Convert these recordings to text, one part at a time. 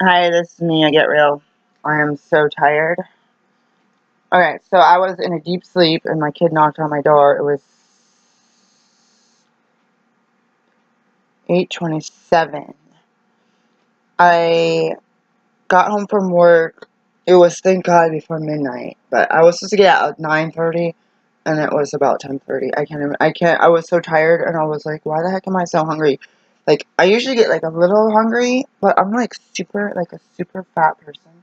Hi, this is me. I get real. I am so tired. Okay, so I was in a deep sleep and my kid knocked on my door. It was 8:27. I got home from work. It was, thank God, before midnight. But I was supposed to get out at 9:30 and it was about 10:30. I was so tired and I was like, why the heck am I so hungry? Like, I usually get like a little hungry, but I'm like a super fat person.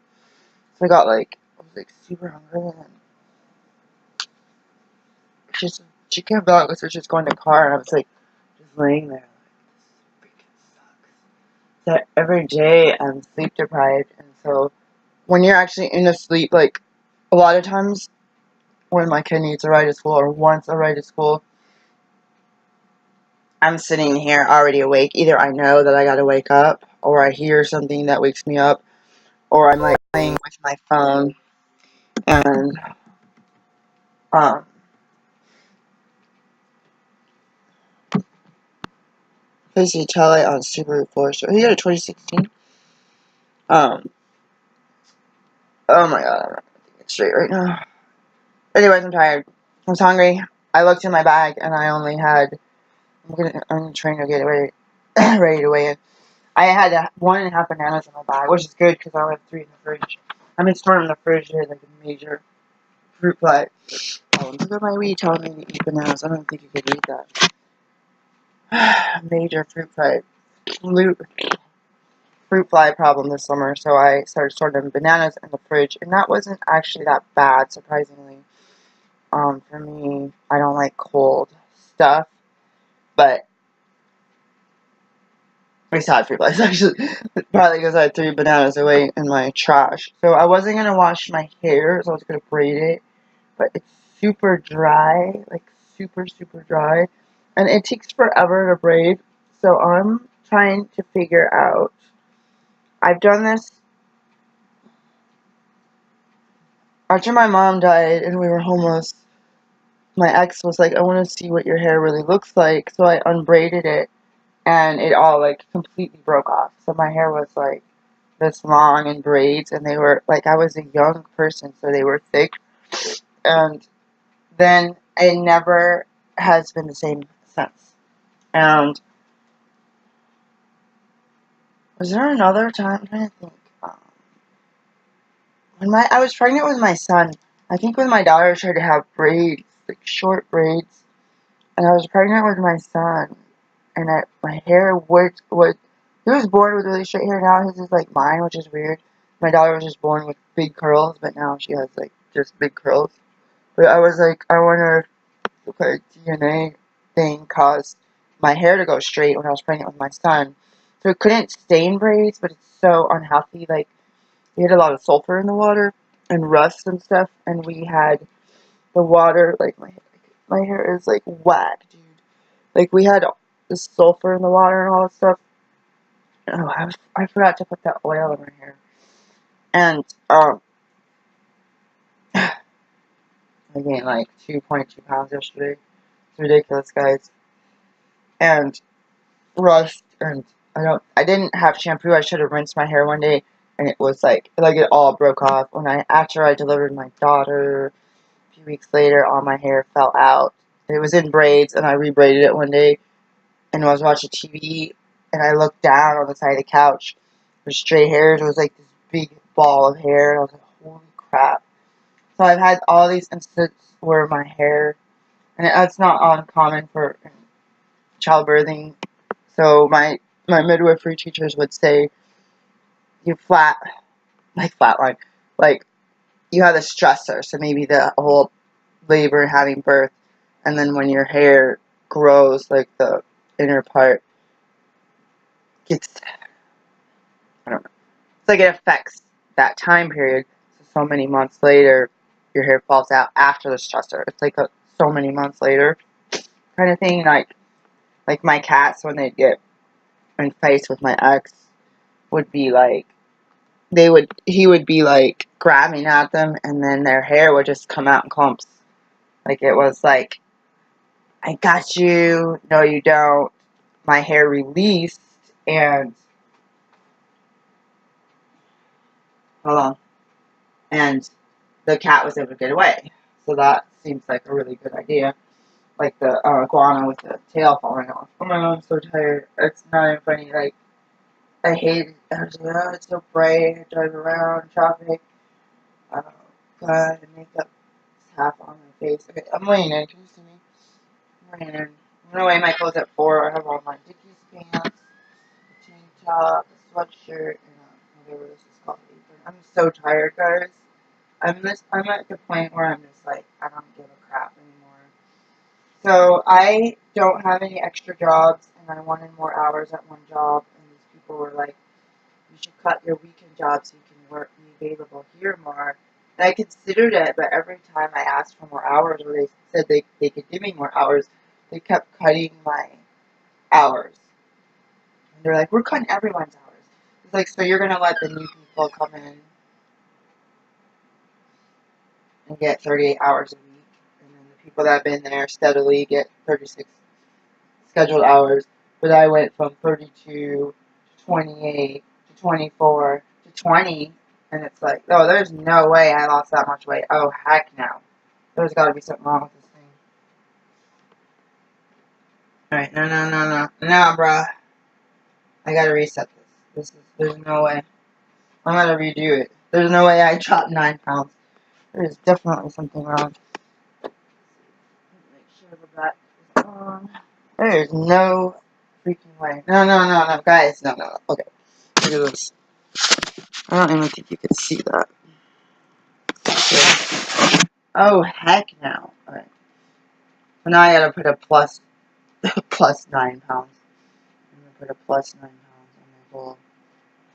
So I was like super hungry and then she's she came back with her just going to the car and I was like just laying there like this freaking sucks. So every day I'm sleep deprived and so when you're actually in a sleep, like a lot of times when my kid needs a ride to school or wants a ride to school, I'm sitting here already awake. Either I know that I gotta wake up or I hear something that wakes me up or I'm like playing with my phone and um plays H.A.L.T on Subaru Forester. He got a 2016. Um oh my god, I'm not thinking straight right now. Anyways, I'm tired. I was hungry. I looked in my bag and I only had. I'm trying to get ready, ready to weigh in. I had 1.5 bananas in my bag, which is good because I only have 3 in the fridge. I've been storing in the fridge as like a major fruit fly. Oh, look at my weed telling me to eat bananas. I don't think you could read that. Major fruit fly problem this summer, so I started storing bananas in the fridge, and that wasn't actually that bad, surprisingly. For me, I don't like cold stuff, but I still had 3 flies actually. Probably because I had 3 bananas away in my trash. So I wasn't gonna wash my hair, so I was gonna braid it, but it's super dry, like super dry, and it takes forever to braid. So I'm trying to figure out. I've done this after my mom died and we were homeless. My ex was like, "I want to see what your hair really looks like," so I unbraided it and it all like completely broke off. So my hair was like this long in braids, and they were like I was a young person, so they were thick. And then it never has been the same since. And was there another time? I'm trying to think. When I was pregnant with my son, I think when my daughter tried to have braids, like short braids, and I was pregnant with my son, and my hair would he was born with really straight hair. Now his is like mine, which is weird. My daughter was just born with big curls, but now she has like just big curls. But I was like, I wonder if the DNA thing caused my hair to go straight when I was pregnant with my son. So it couldn't stay in braids, but it's so unhealthy. Like we had a lot of sulfur in the water and rust and stuff, and we had the water like my hair is like whack, dude. Like we had the sulfur in the water and all that stuff. Oh, I forgot to put that oil in my hair. And I gained like 2.2 pounds yesterday. It's ridiculous, guys. And rust and I didn't have shampoo. I should have rinsed my hair one day and it was like it all broke off. After I delivered my daughter a few weeks later, all my hair fell out. It was in braids and I rebraided it one day and I was watching TV and I looked down on the side of the couch for straight hairs. It was like this big ball of hair and I was like, holy crap. So I've had all these instances where my hair, and it's not uncommon for childbirthing. So my midwifery teachers would say you flatline, like you have a stressor. So maybe the whole labor and having birth, and then when your hair grows, like the inner part gets, I don't know. It's like it affects that time period. So many months later, your hair falls out after the stressor. It's like so many months later kind of thing. Like my cats when they get in fights with my ex would be like he would be like grabbing at them and then their hair would just come out in clumps. Like it was like, I got you, no you don't. My hair released and Hold on. And the cat was able to get away. So that seems like a really good idea. Like the iguana with the tail falling off. Oh my god, I'm so tired. It's not even funny. Like, I hate it. I was like, oh, it's so bright. I drive around, traffic. Oh, God, the makeup is half on my face. Okay, I'm laying in. Can you see me? I'm laying in. I'm gonna weigh my clothes at 4. I have on my Dickies pants, a tank top, a sweatshirt, and whatever this is called. Apron. I'm so tired, guys. I'm at the point where I'm just like, I don't give a crap anymore. So I don't have any extra jobs, and I wanted more hours at one job, and these people were like, you should cut your weekend job so you can work, be available here more. And I considered it, but every time I asked for more hours, or they said they could give me more hours, they kept cutting my hours. And they're like, we're cutting everyone's hours. It's like, so you're going to let the new people come in and get 38 hours a week, and then the people that have been there steadily get 36 scheduled hours, but I went from 32 to 28 to 24 to 20, and it's like, oh, there's no way I lost that much weight. Oh, heck no. There's got to be something wrong with this thing. Alright, no, bruh. I gotta reset this. There's no way. I'm gonna redo it. There's no way I dropped 9 pounds. There's definitely something wrong. Make sure the back is on. There's no freaking way. No, guys, no. Okay, look at this. I don't even think you can see that. Oh, heck no. Alright. So now I gotta put a plus 9 pounds. I'm gonna put a plus 9 pounds on my goal.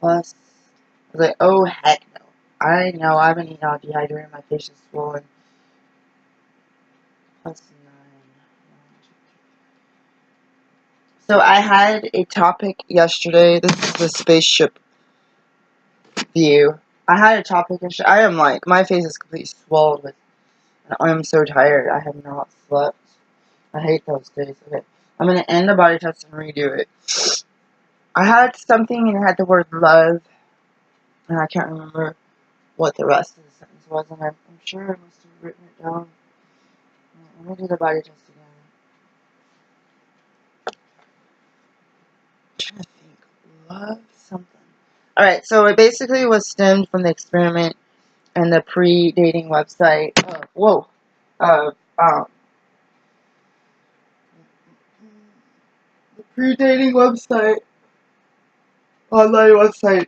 Plus, I was like, oh, heck no. I know, I've been eating all dehydrated, my face is swollen. Plus 9. So I had a topic yesterday. This is the spaceship view. I had a topic yesterday. I am like, my face is completely swollen with, I am so tired. I have not slept. I hate those days. Okay. I'm going to end the body test and redo it. I had something and it had the word love, and I can't remember what the rest of the sentence was, and I'm sure I must have written it down. Let me do the body test again. I'm trying to think. Love something. Alright, so it basically was stemmed from the experiment and the pre-dating website. The pre-dating website, online website.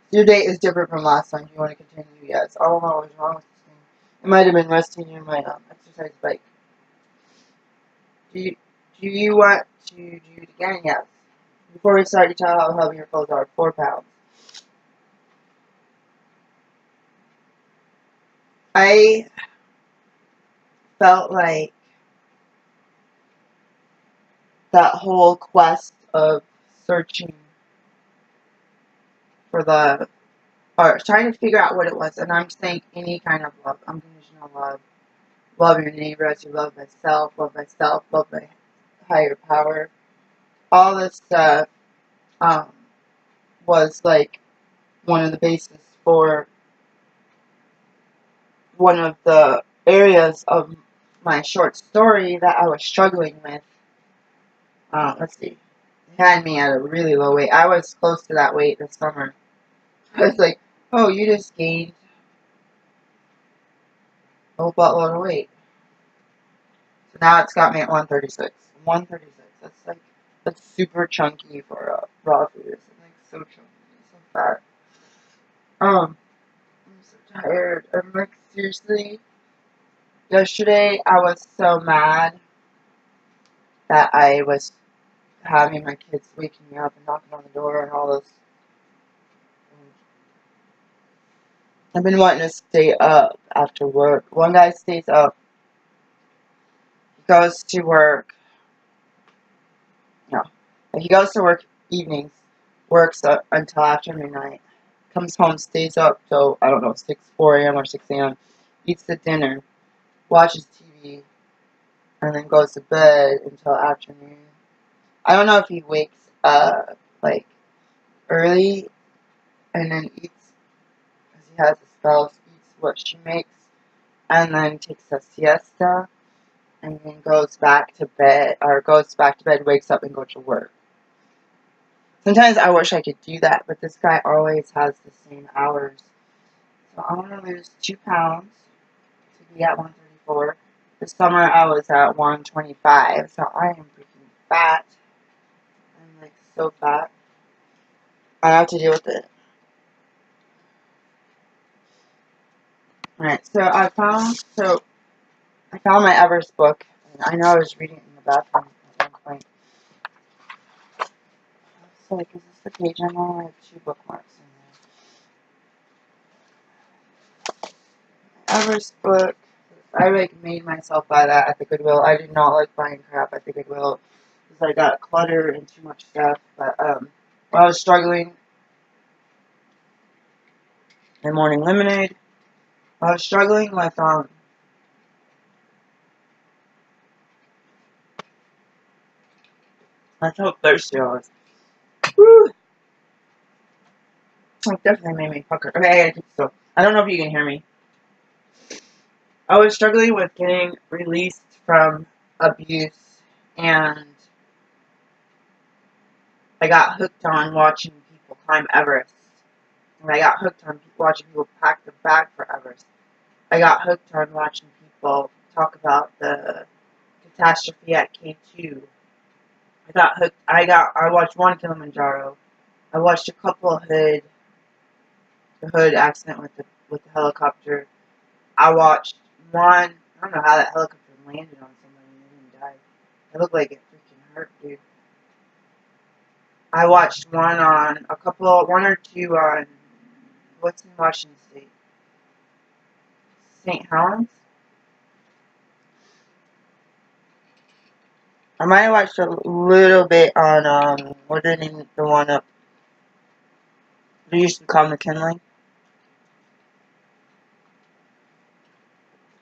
Your date is different from last time. Do you want to continue? Yes. I don't know what was wrong with this thing. It might have been resting in my exercise bike. Do you want to do it again? Yes. Before we start, you tell how heavy your clothes are. 4 pounds. I felt like that whole quest of searching for the, or trying to figure out what it was, and I'm saying any kind of love, unconditional love, love your neighbor as you love myself, love my higher power, all this stuff, was like one of the bases for one of the areas of my short story that I was struggling with. Let's see. It had me at a really low weight. I was close to that weight this summer. I was like, oh, you just gained a whole buttload of weight. So now it's got me at 136. 136. That's super chunky for raw food. It's like so chunky, so fat. I'm so tired. I'm like, seriously. Yesterday, I was so mad that I was having my kids waking me up and knocking on the door and all this. I've been wanting to stay up after work. One guy stays up. He goes to work. No. He goes to work evenings. Works until after midnight. Comes home, stays up till, I don't know, 4 a.m. or 6 a.m. Eats the dinner. Watches TV. And then goes to bed until afternoon. I don't know if he wakes up, like, early and then eats has a spouse, eats what she makes, and then takes a siesta, and then goes back to bed, wakes up, and goes to work. Sometimes I wish I could do that, but this guy always has the same hours. So I want to lose 2 pounds to be at 134. This summer I was at 125, so I am freaking fat. I'm like so fat. I have to deal with it. Alright, so I found my Everest book, and I know I was reading it in the bathroom at one point. So like, is this the page I'm on? I have 2 bookmarks in there. Everest book. I like made myself buy that at the Goodwill. I do not like buying crap at the Goodwill because I got clutter and too much stuff. But while I was struggling, my morning lemonade. While I was struggling with that's how thirsty I was. Woo! It definitely made me pucker. Okay, I gotta keep still. I don't know if you can hear me. I was struggling with getting released from abuse, and I got hooked on watching people climb Everest. And I got hooked on watching people pack the bag for Everest. I got hooked on watching people talk about the catastrophe at K2. I got hooked. I watched one Kilimanjaro. I watched a couple of the hood accident with the helicopter. I watched one. I don't know how that helicopter landed on somebody and they didn't die. It looked like it freaking hurt, dude. I watched one or two on, what's in Washington State? St. Helens? I might have watched a little bit on, what is the one up, they used to call McKinley.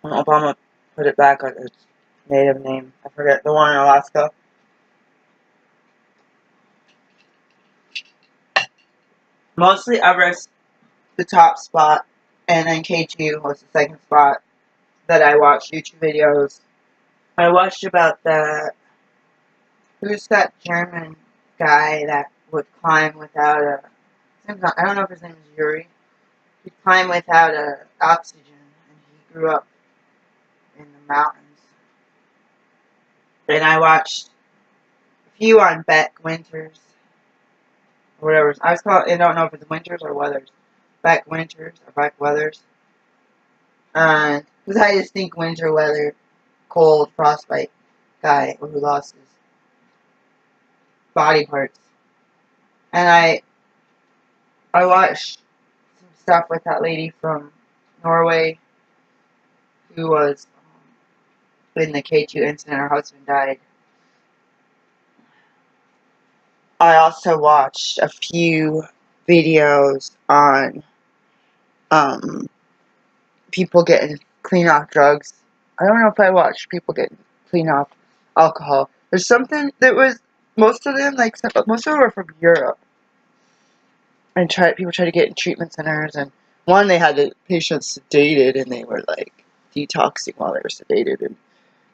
When Obama put it back on its native name. I forget, the one in Alaska. Mostly Everest, the top spot, and then K2 was the second spot that I watched YouTube videos. I watched about who's that German guy that would climb without I don't know if his name is Yuri. He'd climb without oxygen, and he grew up in the mountains. And I watched a few on Beck Winters, or whatever. I don't know if it's Winters or Weathers. Beck Winters or Beck Weathers. Because I just think winter weather, cold, frostbite guy who lost his body parts. And I watched some stuff with that lady from Norway who was in the K2 incident. Her husband died. I also watched a few videos on people getting clean off drugs. I don't know if I watched people getting clean off alcohol. There's something that was, most of them were from Europe. And people try to get in treatment centers, and one, they had the patients sedated, and they were like detoxing while they were sedated, and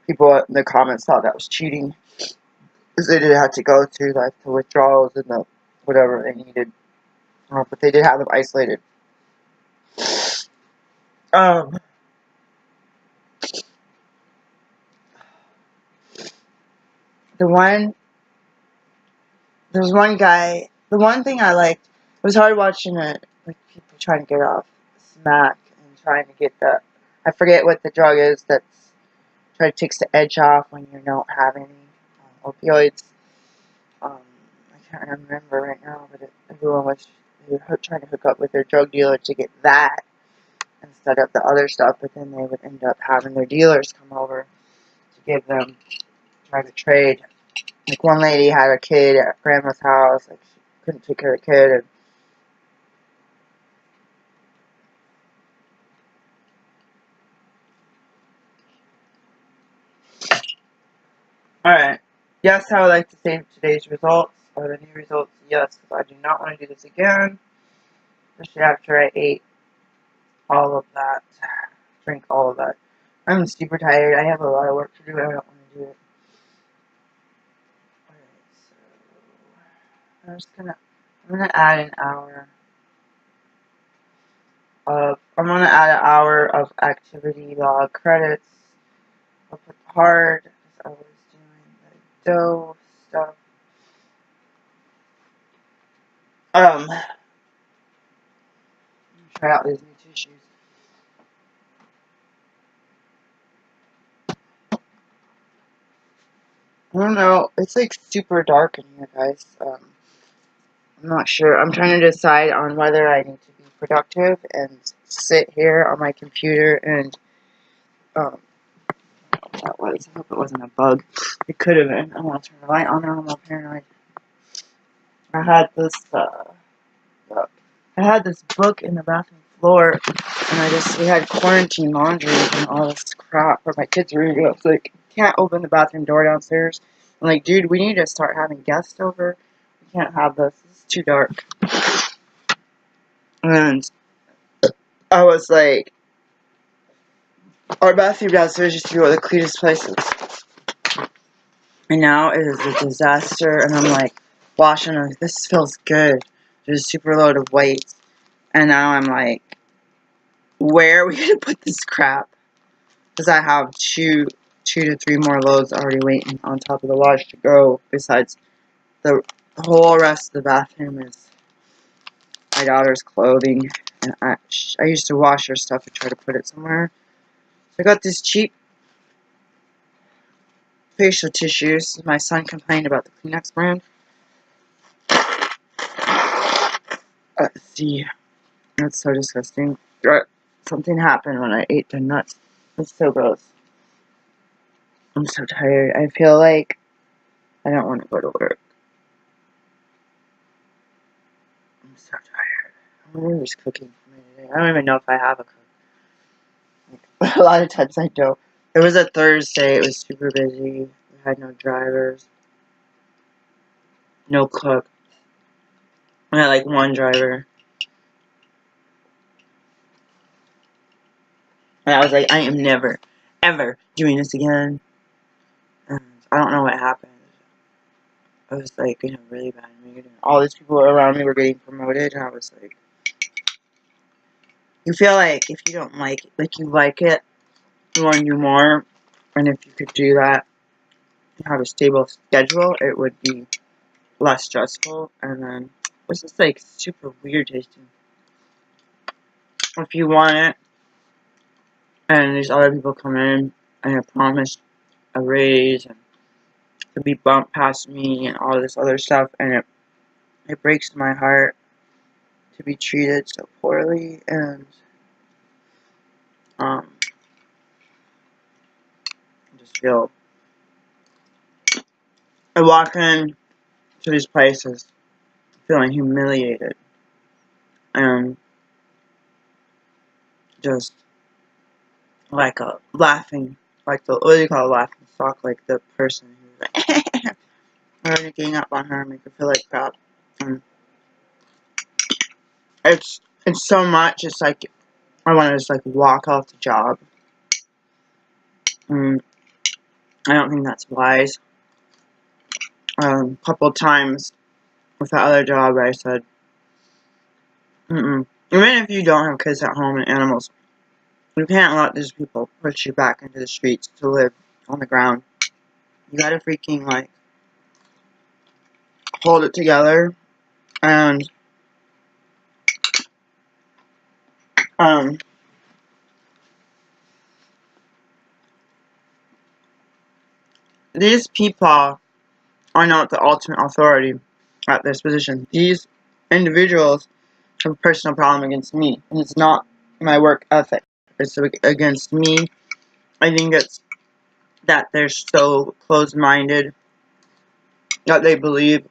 people in the comments thought that was cheating, because they didn't have to go through like the withdrawals and the whatever they needed, but they did have them isolated. There was one guy. The one thing I liked, it was hard watching it, like people trying to get off smack and trying to get I forget what the drug is that's takes the edge off when you don't have any opioids. I can't remember right now, but everyone was trying to hook up with their drug dealer to get that instead of the other stuff, but then they would end up having their dealers come over to give them, try to trade. Like one lady had a kid at grandma's house, like she couldn't take care of the kid, and alright. Yes, I would like to save today's results, or the new results, yes, because I do not want to do this again, especially after I ate all of that. Drink all of that. I'm super tired. I have a lot of work to do. I don't want to do it. Alright, so I'm gonna add an hour of activity log credits. I'll put hard because I was doing the dough stuff. Try out these new tissues. I don't know. It's like super dark in here, guys. I'm not sure. I'm trying to decide on whether I need to be productive and sit here on my computer and that was. I hope it wasn't a bug. It could have been. I want to turn the light on. I'm all paranoid. I had this. I had this book in the bathroom floor, and we had quarantine laundry and all this crap for my kids' room. I was like, can't open the bathroom door downstairs. I'm like, dude, we need to start having guests over. We can't have this. This is too dark. And I was like, our bathroom downstairs used to be one of the cleanest places. And now it is a disaster. And I'm like, washing, I'm like, this feels good. There's a super load of weights. And now I'm like, where are we going to put this crap? Because I have two to three more loads already waiting on top of the wash to go. Besides, the whole rest of the bathroom is my daughter's clothing. And I used to wash her stuff and try to put it somewhere. So I got this cheap facial tissues. My son complained about the Kleenex brand. Let's see. That's so disgusting. Something happened when I ate the nuts. It's so gross. I'm so tired. I feel like I don't want to go to work. I'm so tired. I wonder who's cooking for me today. I don't even know if I have a cook. Like, a lot of times I don't. It was a Thursday. It was super busy. We had no drivers. No cook. I had like one driver. And I was like, I am never, ever doing this again. And I don't know what happened. I was like in a really bad mood. And all these people around me were getting promoted. And I was like, you feel like if you don't like you like it, you want to do more. And if you could do that and have a stable schedule, it would be less stressful. And then it was just like super weird tasting. If you want it, and these other people come in and are promised a raise and to be bumped past me and all this other stuff, and it breaks my heart to be treated so poorly. And I just feel I walk in to these places feeling humiliated and just like a laughing, like the what do you call a laughing stock, like the person who's like everything up on her, make her feel like crap. And it's so much. It's like I want to just like walk off the job. And I don't think that's wise. A couple times with that other job, I said, even if you don't have kids at home and animals, you can't let these people push you back into the streets to live on the ground. You gotta freaking, like, hold it together. And, these people are not the ultimate authority at this position. These individuals have a personal problem against me. And it's not my work ethic. It's against me. I think it's that they're so closed-minded that they believe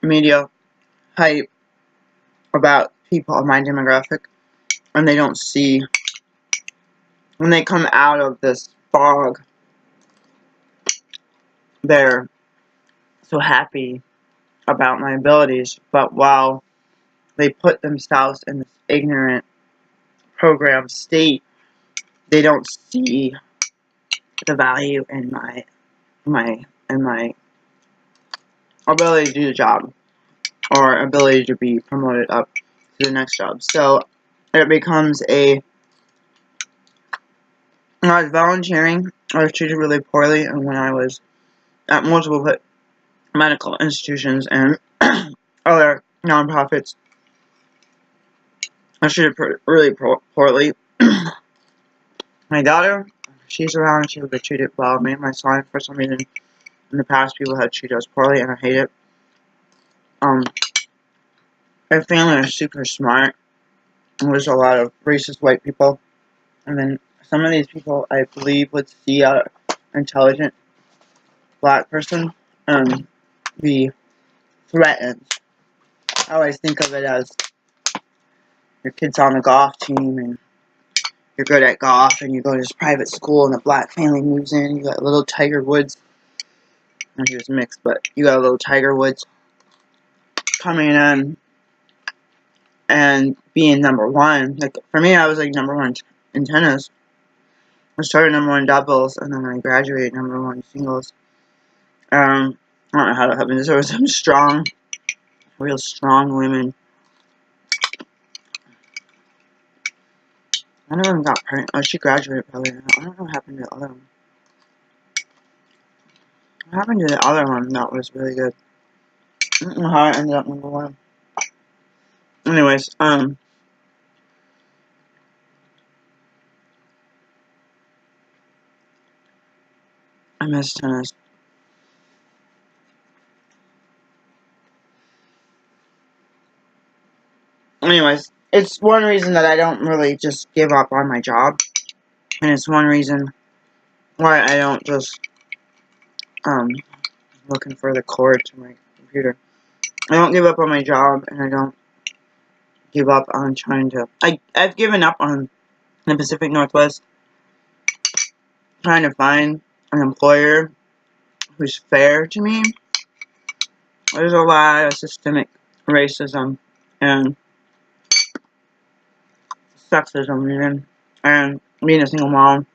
media hype about people of my demographic, and they don't see when they come out of this fog, they're so happy about my abilities, but while they put themselves in this ignorant program state they don't see the value in my ability to do the job or ability to be promoted up to the next job. So it becomes when I was volunteering, I was treated really poorly, and when I was at multiple medical institutions and other nonprofits, I was treated really poorly. My daughter, she's around, she would be treated well. Me and my son, for some reason, in the past, people have treated us poorly, and I hate it. My family is super smart. There's a lot of racist white people, and then some of these people, I believe, would see an intelligent black person and be threatened. I always think of it as your kid's on the golf team, and you're good at golf, and you go to this private school, and a black family moves in. You got little Tiger Woods. And he was mixed, but you got a little Tiger Woods coming in and being number one. Like, for me, I was like number one in tennis. I started number one doubles, and then I graduated number one singles. I don't know how that happened. There was some strong, real strong women. None of them got pregnant. Oh, she graduated probably. I don't know what happened to the other one. What happened to the other one that was really good? I don't know how I ended up number one. Anyways, I miss tennis. Anyways, it's one reason that I don't really just give up on my job. And it's one reason why I don't just, looking for the cord to my computer. I don't give up on my job, and I don't give up on trying to... I've given up on the Pacific Northwest trying to find an employer who's fair to me. There's a lot of systemic racism and sexism, even. And being a single mom,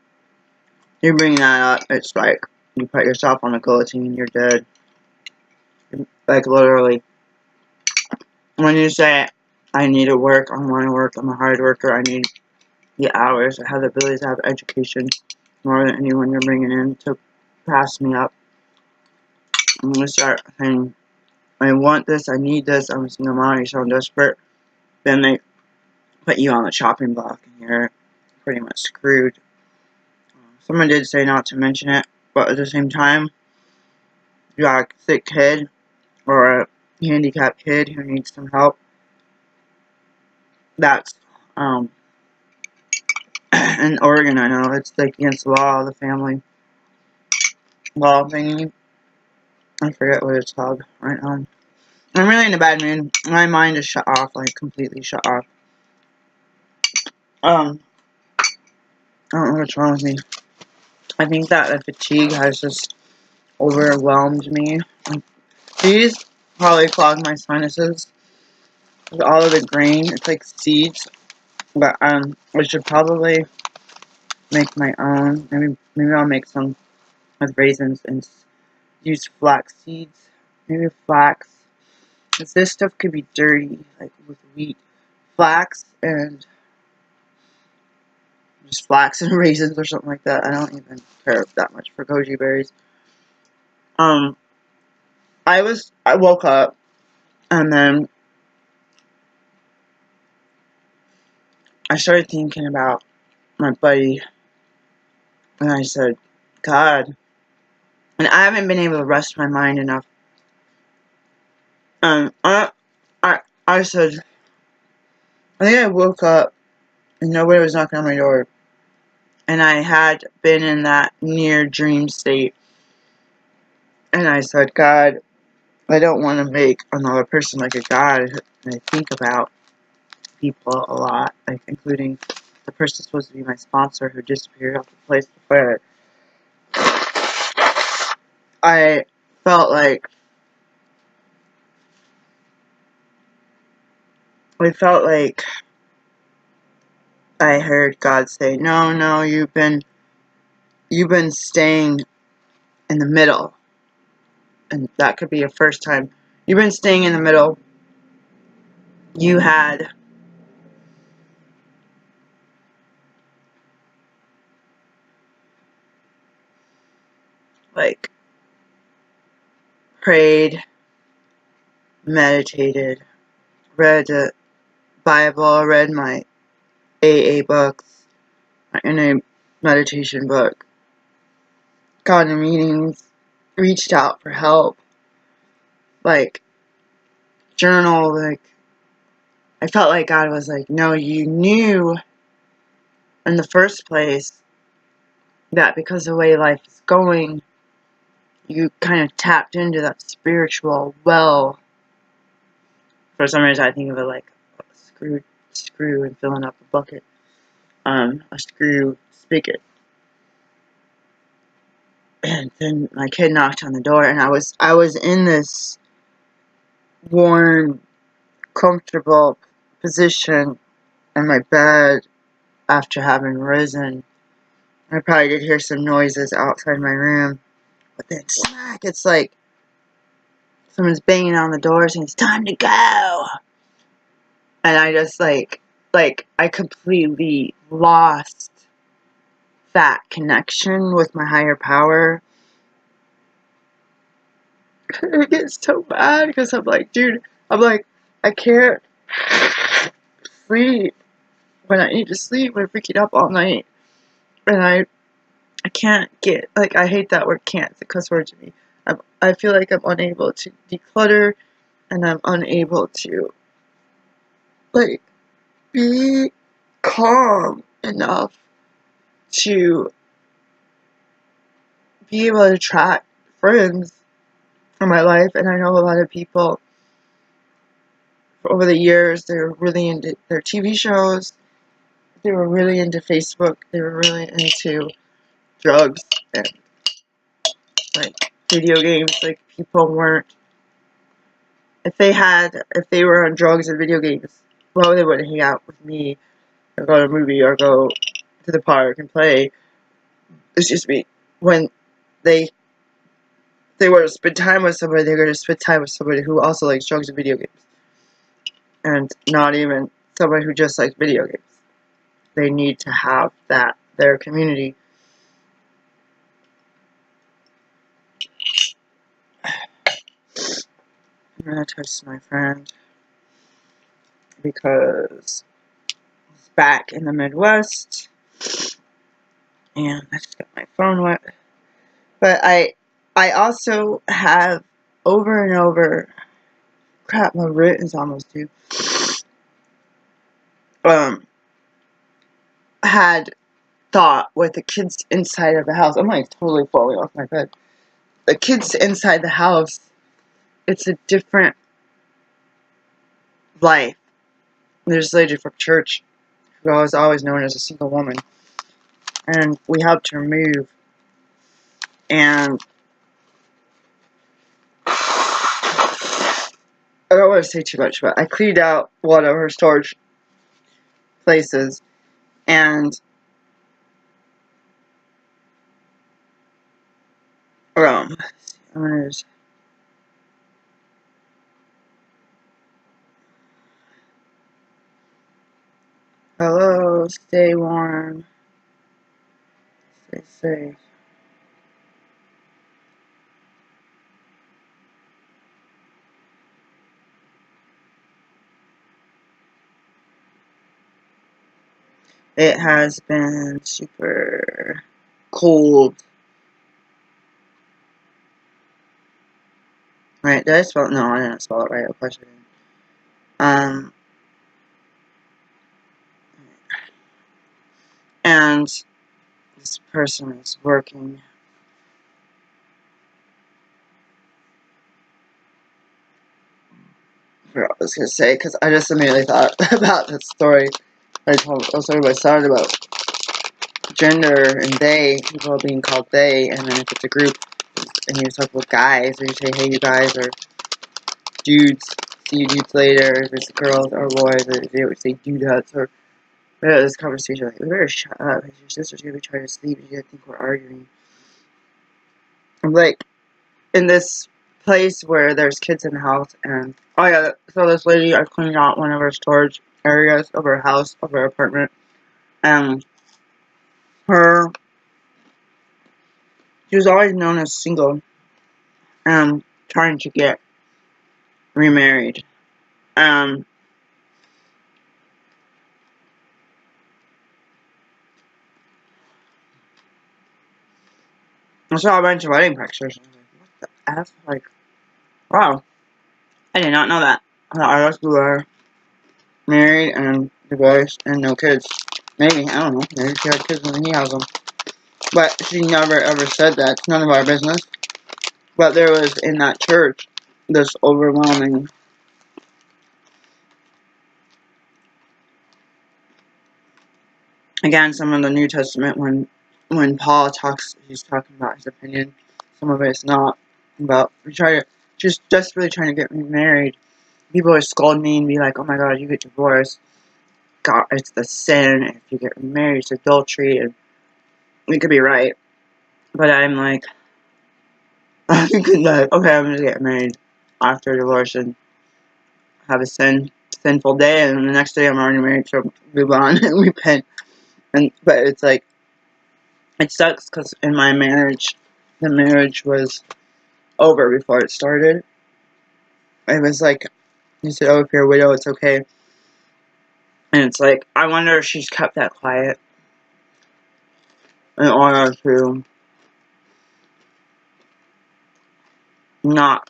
you bring that up, it's like you put yourself on the guillotine, you're dead. Like, literally. When you say, I need to work, I want to work, I'm a hard worker, I need the hours, I have the ability to have education more than anyone you're bringing in to pass me up. I'm going to start saying, I want this, I need this, I'm a single mom, you sound desperate. Then they put you on the chopping block, and you're pretty much screwed. Someone did say not to mention it, but at the same time, you got a sick kid, or a handicapped kid who needs some help. That's, in Oregon, I know, it's like against the law, the family law thingy. I forget what it's called right now. I'm really in a bad mood. My mind is shut off, like completely shut off. I don't know what's wrong with me. I think that the fatigue has just overwhelmed me. These probably clog my sinuses with all of the grain. It's like seeds, but I should probably make my own. Maybe I'll make some with raisins and use flax seeds. Maybe flax. Because this stuff could be dirty, like with wheat. Flax and just flax and raisins or something like that. I don't even care that much for goji berries. I woke up and then I started thinking about my buddy, and I said, God, and I haven't been able to rest my mind enough. I said, I think I woke up and nobody was knocking on my door, and I had been in that near dream state, and I said, God, I don't want to make another person like a god. And I think about people a lot, like including the person supposed to be my sponsor who disappeared off the place before. I felt like I heard God say, no, no, you've been staying in the middle. And that could be your first time. You've been staying in the middle. You had like prayed, meditated, read the Bible, read my AA books, my NA meditation book, gone to meetings, reached out for help, like journal, like I felt like God was like, no, you knew in the first place that because of the way life is going, you kind of tapped into that spiritual well. For some reason, I think of it like a screw and filling up a bucket, a screw spigot. And then my kid knocked on the door, and I was in this warm, comfortable position in my bed after having risen. I probably did hear some noises outside my room, but then smack, it's like someone's banging on the door saying it's time to go. And I just like I completely lost that connection with my higher power. It gets so bad because I'm like, dude, I can't sleep when I need to sleep. I'm freaking up all night. And I can't get, like, I hate that word can't. It's a cuss word to me. I feel like I'm unable to declutter, and I'm unable to, like, be calm enough to be able to attract friends for my life. And I know a lot of people over the years, they were really into their TV shows, they were really into Facebook, they were really into drugs and like video games. Like people weren't, if they were on drugs and video games, well, they wouldn't hang out with me or go to a movie or go to the park and play. It's just me. When they were to spend time with somebody, they're going to spend time with somebody who also likes drugs and video games. And not even somebody who just likes video games. They need to have that, their community. I'm going to text my friend because he's back in the Midwest. And I just got my phone wet. But I also have over and over, crap, my writ is almost due. Had thought with the kids inside of the house. I'm like totally falling off my bed. The kids inside the house, it's a different life. There's this lady from church who was always known as a single woman. And we helped her move. And I don't want to say too much, but I cleaned out one of her storage places. And I'm gonna just, hello, stay warm, stay safe. It has been super cold. Right, did I spell it? No, I didn't spell it right, of course I didn't. And this person is working. I forgot what I was going to say, because I just immediately thought about that story. I was talking to my son about gender and they, people being called they, and then if it's a group, and you talk about guys, or you say, hey, you guys, or dudes, see you dudes later, if it's girls or boys, or they would say dudettes, or we had this conversation, like, we better shut up, because your sister's gonna be trying to sleep, and you're gonna think we're arguing. I'm like, in this place where there's kids in the house, and, oh yeah, so this lady, I cleaned out one of her storage areas of her house, of her apartment, and she was always known as single, and trying to get remarried. I saw a bunch of wedding pictures, and I was like, what the F? Like, wow, I did not know that. I thought I just were married and divorced and no kids. Maybe, I don't know, maybe she had kids when he has them. But she never ever said that. It's none of our business. But there was, in that church, this overwhelming, again, some of the New Testament, when Paul talks, he's talking about his opinion. Some of it's not. But we try to, just desperately trying to get remarried. People would scold me and be like, oh my god, you get divorced. God, it's the sin. If you get remarried, it's adultery. And we could be right. But I'm like, I'm thinking that, okay, I'm going to get married after divorce and have a sinful day, and the next day I'm already married, so move on and repent. But it's like, it sucks because in my marriage, the marriage was over before it started. It was like, he said, oh, if you're a widow, it's okay. And it's like, I wonder if she's kept that quiet in order to not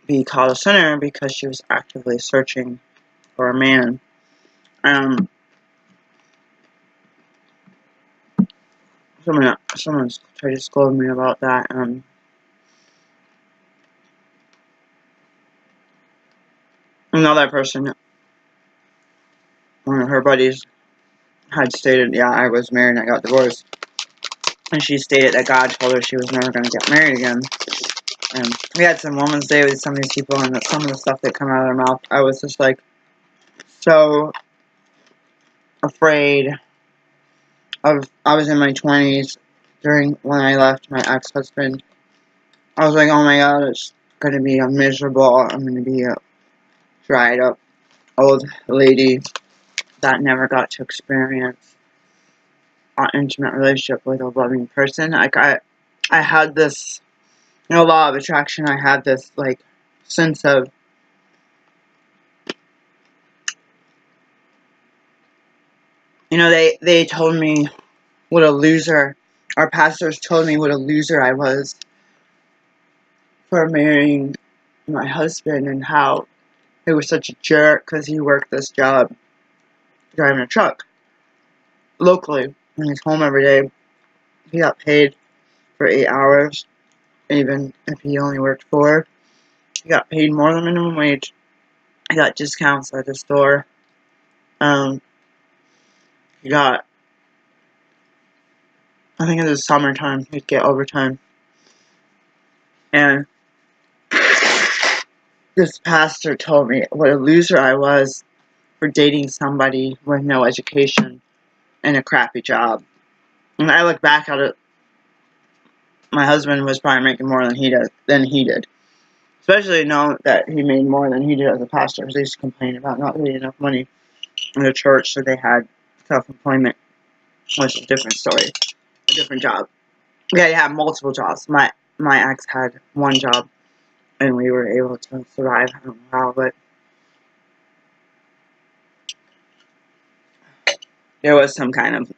be called a sinner because she was actively searching for a man. Someone's tried to scold me about that. Another person, one of her buddies, had stated, yeah, I was married and I got divorced. And she stated that God told her she was never going to get married again. And we had some Women's Day with some of these people, and some of the stuff that come out of their mouth, I was just like, so afraid of. I was in my 20s when I left my ex-husband. I was like, oh my god, it's going to be miserable. I'm going to be a dried up old lady that never got to experience an intimate relationship with a loving person. Like, I had this, law of attraction, I had this, like, sense of, they told me what a loser, our pastors told me what a loser I was for marrying my husband, and how he was such a jerk because he worked this job driving a truck locally, and he's home every day. He got paid for 8 hours, even if he only worked 4. He got paid more than minimum wage. He got discounts at the store. He got, I think in the summertime, he'd get overtime. And this pastor told me what a loser I was for dating somebody with no education and a crappy job. And I look back at it, my husband was probably making more than he did. Especially knowing that he made more than he did as a pastor, because they used to complain about not getting enough money in the church, so they had self-employment, which is a different story, a different job. Yeah, you have multiple jobs. My ex had one job, and we were able to survive. I don't know how, but there was some kind of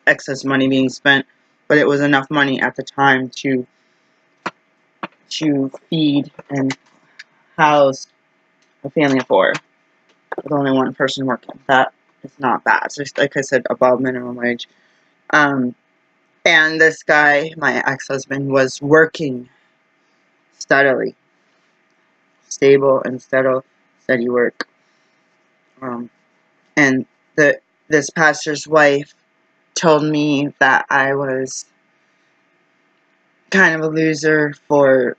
excess money being spent, but it was enough money at the time to feed and house a family of 4 with only one person working. That is not bad. So, like I said, above minimum wage. And this guy, my ex-husband, was working steadily, stable and steady work. And this pastor's wife told me that I was kind of a loser for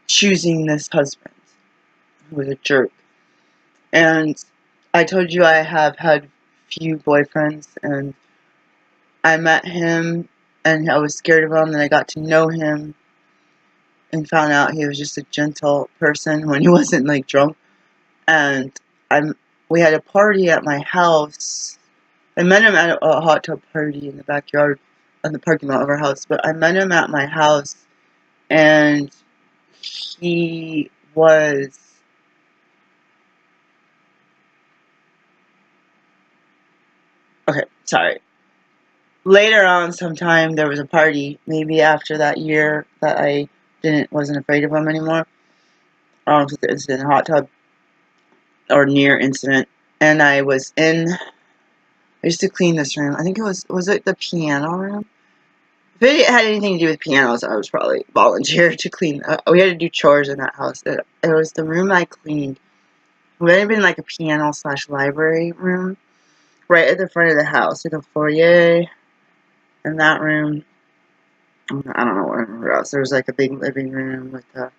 choosing this husband, who was a jerk. And I told you I have had few boyfriends, and I met him, and I was scared of him, and I got to know him, and found out he was just a gentle person when he wasn't, like, drunk. And we had a party at my house. I met him at a hot tub party in the backyard, in the parking lot of our house, but I met him at my house, and he was... Okay, sorry. Later on sometime, there was a party, maybe after that year, that I wasn't afraid of him anymore. With the incident in the hot tub, or near incident. And I used to clean this room. I think was it the piano room? If it had anything to do with pianos, I was probably volunteered to clean. We had to do chores in that house. It was the room I cleaned. It would have been like a piano/library room, right at the front of the house, like a foyer. In that room, I don't know where else. There was like a big living room with you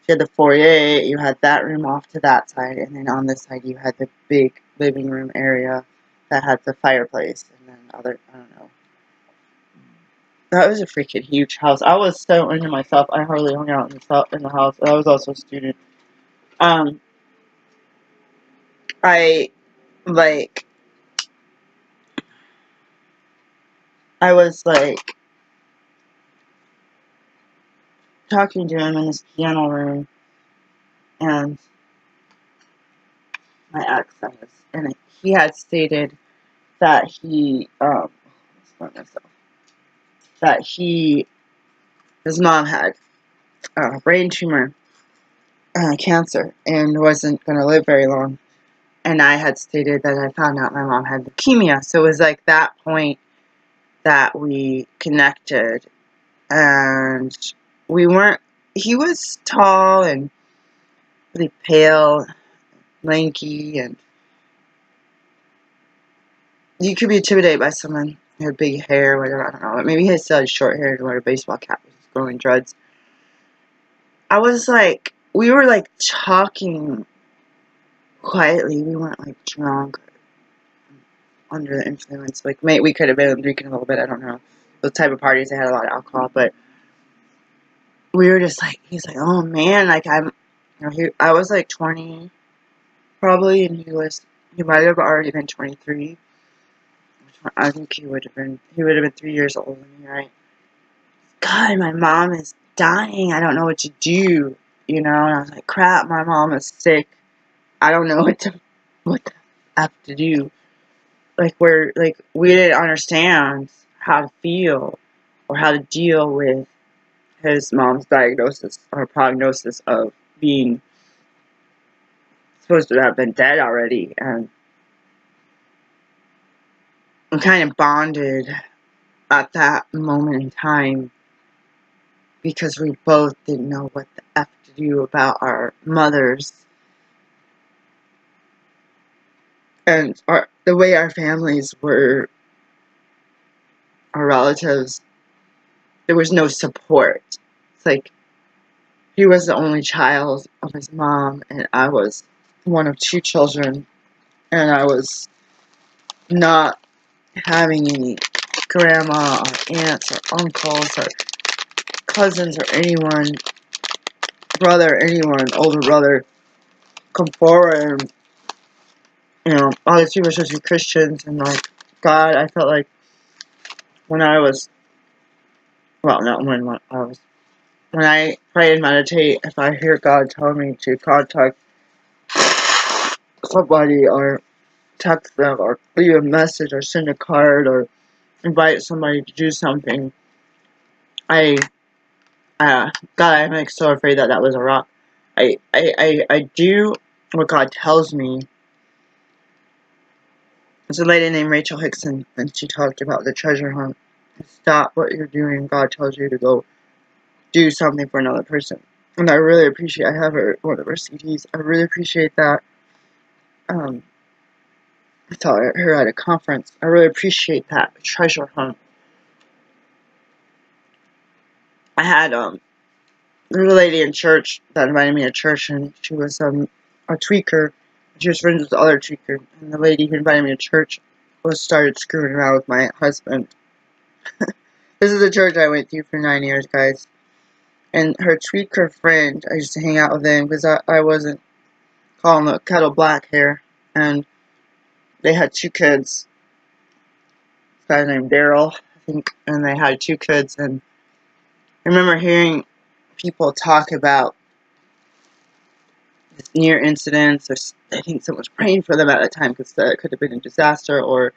had the foyer, you had that room off to that side, and then on this side you had the big living room area that had the fireplace, and then I don't know. That was a freaking huge house. I was so into myself, I hardly hung out in the house. I was also a student. Um, I, like, I was, like, talking to him in this piano room, and my ex, and he had stated that his mom had a brain tumor, cancer, and wasn't going to live very long. And I had stated that I found out my mom had leukemia. So it was like that point that we connected. And we weren't, he was tall and really pale, lanky, and you could be intimidated by someone who had big hair, whatever, I don't know. Maybe he still had short hair and wore a baseball cap with his growing dreads. I was like, we were like talking quietly. We weren't like drunk, under the influence. Like, we could have been drinking a little bit, I don't know. Those type of parties, they had a lot of alcohol, but we were just like, he's like, oh man, like, I was like 20, probably, and he might have already been 23. I think he would have been 3 years older than me, right? God, my mom is dying, I don't know what to do, and I was like, crap, my mom is sick, I don't know what the F to do. Like, we didn't understand how to feel or how to deal with his mom's diagnosis or prognosis of being supposed to have been dead already. And we kind of bonded at that moment in time because we both didn't know what the F to do about our mothers. And the way our families were, our relatives, there was no support. It's like, he was the only child of his mom, and I was one of 2 children, and I was not having any grandma or aunts or uncles or cousins or anyone, older brother, come forward. And, all these people were supposed to be Christians, and like, God, I felt like when I was, well, not when I pray and meditate, if I hear God tell me to contact somebody or text them or leave a message or send a card or invite somebody to do something, God, I'm like so afraid that was a rock. I do what God tells me. There's a lady named Rachel Hickson, and she talked about the treasure hunt. Stop what you're doing. God tells you to go do something for another person. And I really appreciate, I have one of her CDs. I really appreciate that. I saw her at a conference. I really appreciate that treasure hunt. I had, there was a lady in church that invited me to church, and she was, a tweaker, She was friends with the other tweaker, and the lady who invited me to church started screwing around with my husband. This is the church I went to for 9 years, guys. And her tweaker friend, I used to hang out with him because I wasn't calling the kettle black here. And they had 2 kids. This guy named Daryl, I think, and they had 2 kids. And I remember hearing people talk about this near incidents, or I think someone was praying for them at that time because it could have been a disaster, or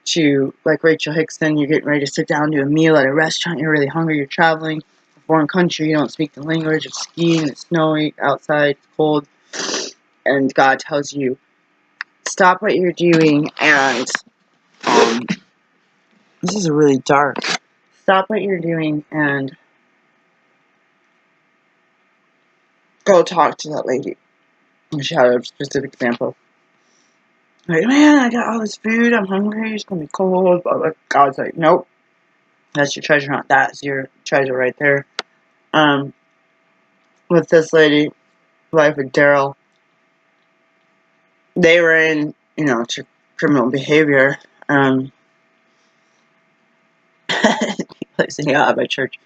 to, like Rachel Hickson, you're getting ready to sit down to a meal at a restaurant, you're really hungry, you're traveling to a foreign country, you don't speak the language, it's skiing, it's snowy outside, it's cold, and God tells you, stop what you're doing, and, this is really dark, stop what you're doing, and go talk to that lady. And she had a specific example. Like, man, I got all this food, I'm hungry, it's gonna be cold, but God's like, nope, that's your treasure, not that's your treasure right there. With this lady, wife of Daryl, they were in, criminal behavior. Sitting out at my church.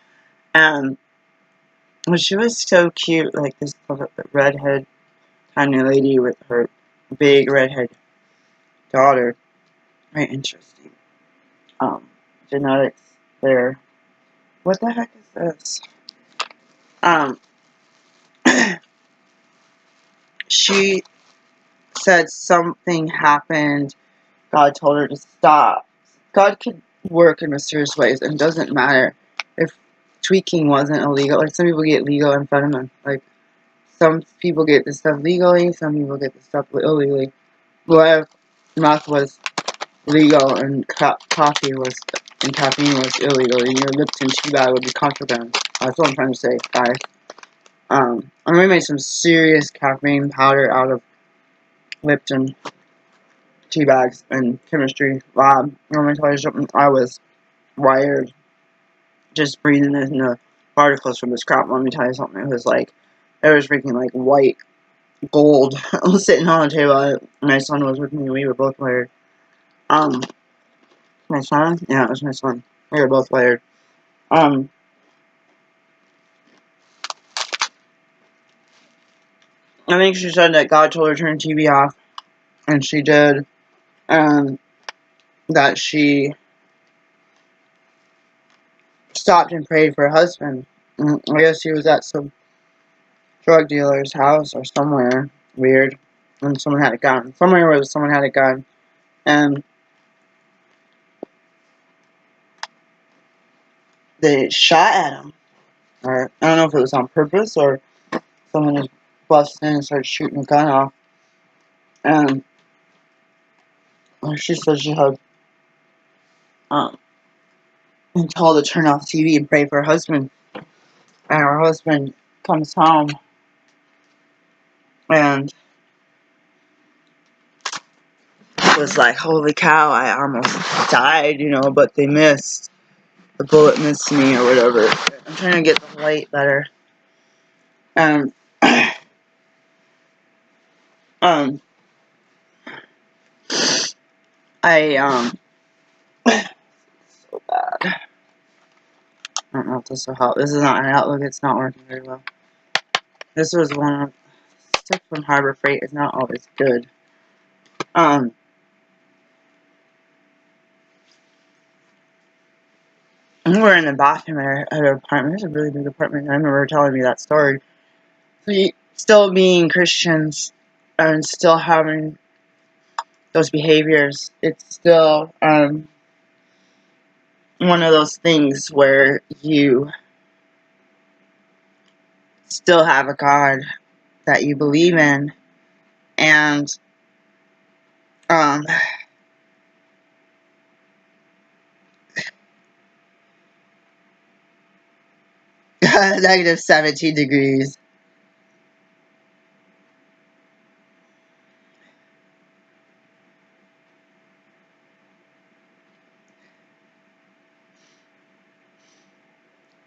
Well, she was so cute, like this redhead, tiny lady with her big redhead daughter. Very interesting. Genetics there. What the heck is this? She said something happened. God told her to stop. God could work in mysterious ways, and it doesn't matter if tweaking wasn't illegal. Like, some people get legal amphetamine. Like, some people get this stuff legally, some people get this stuff illegally. Well, meth was legal, and coffee was, and caffeine was illegal, and your Lipton tea bag would be contraband. That's what I'm trying to say, guys. I made some serious caffeine powder out of Lipton tea bags in chemistry lab. Let me tell you something, I was wired just breathing in the particles from this crap. Let me tell you something, it was like, it was freaking like white gold. I was sitting on the table, my son was with me, we were both wired. My son? Yeah, it was my son. We were both wired. I think she said that God told her to turn the TV off, and she did, that she stopped and prayed for her husband. I guess he was at some drug dealer's house or somewhere weird, and someone had a gun. Somewhere where someone had a gun, and they shot at him. Or, I don't know if it was on purpose, or someone just busted in and started shooting the gun off. And she said she had been told to turn off TV and pray for her husband. And her husband comes home and was like, holy cow, I almost died, but they missed. The bullet missed me, or whatever. I'm trying to get the light better. So bad. I don't know if this will help. This is not an Outlook, it's not working very well. This was one of, stuff from Harbor Freight is not always good. We were in the bathroom at her apartment. It's a really big apartment. I remember her telling me that story. Still being Christians and still having those behaviors, it's still one of those things where you still have a God that you believe in, and negative 17 degrees.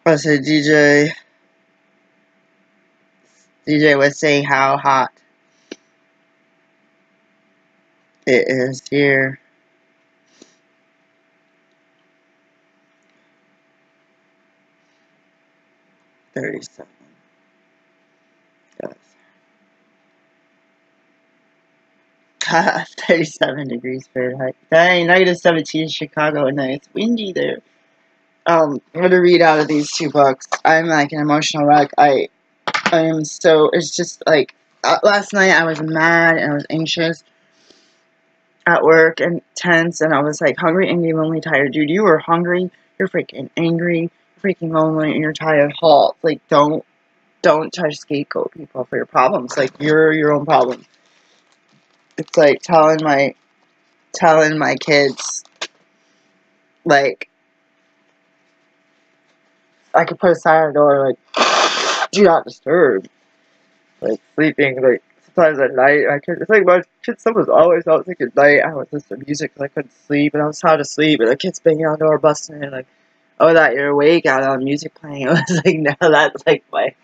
I said DJ was saying how hot It is here. $37. Yes. 37 degrees Fahrenheit. Dang, -17 in Chicago, and then it's windy there. I'm gonna read out of these two books. I'm like an emotional wreck. I am so. It's just like last night I was mad and I was anxious at work and tense, and I was like hungry, angry, lonely, tired. Dude, you are hungry. You're freaking angry. You're freaking lonely, and you're tired. Halt. Like don't try to scapegoat people for your problems. Like you're your own problem. It's like telling my kids like I could put a sign on the door like do not disturb. Like sleeping like sometimes at night it's like my kids was always out like at night I would listen to music because I couldn't sleep and I was trying to sleep and the kids banging on the door busting in like oh that you're awake out on music playing. It was like no that's like my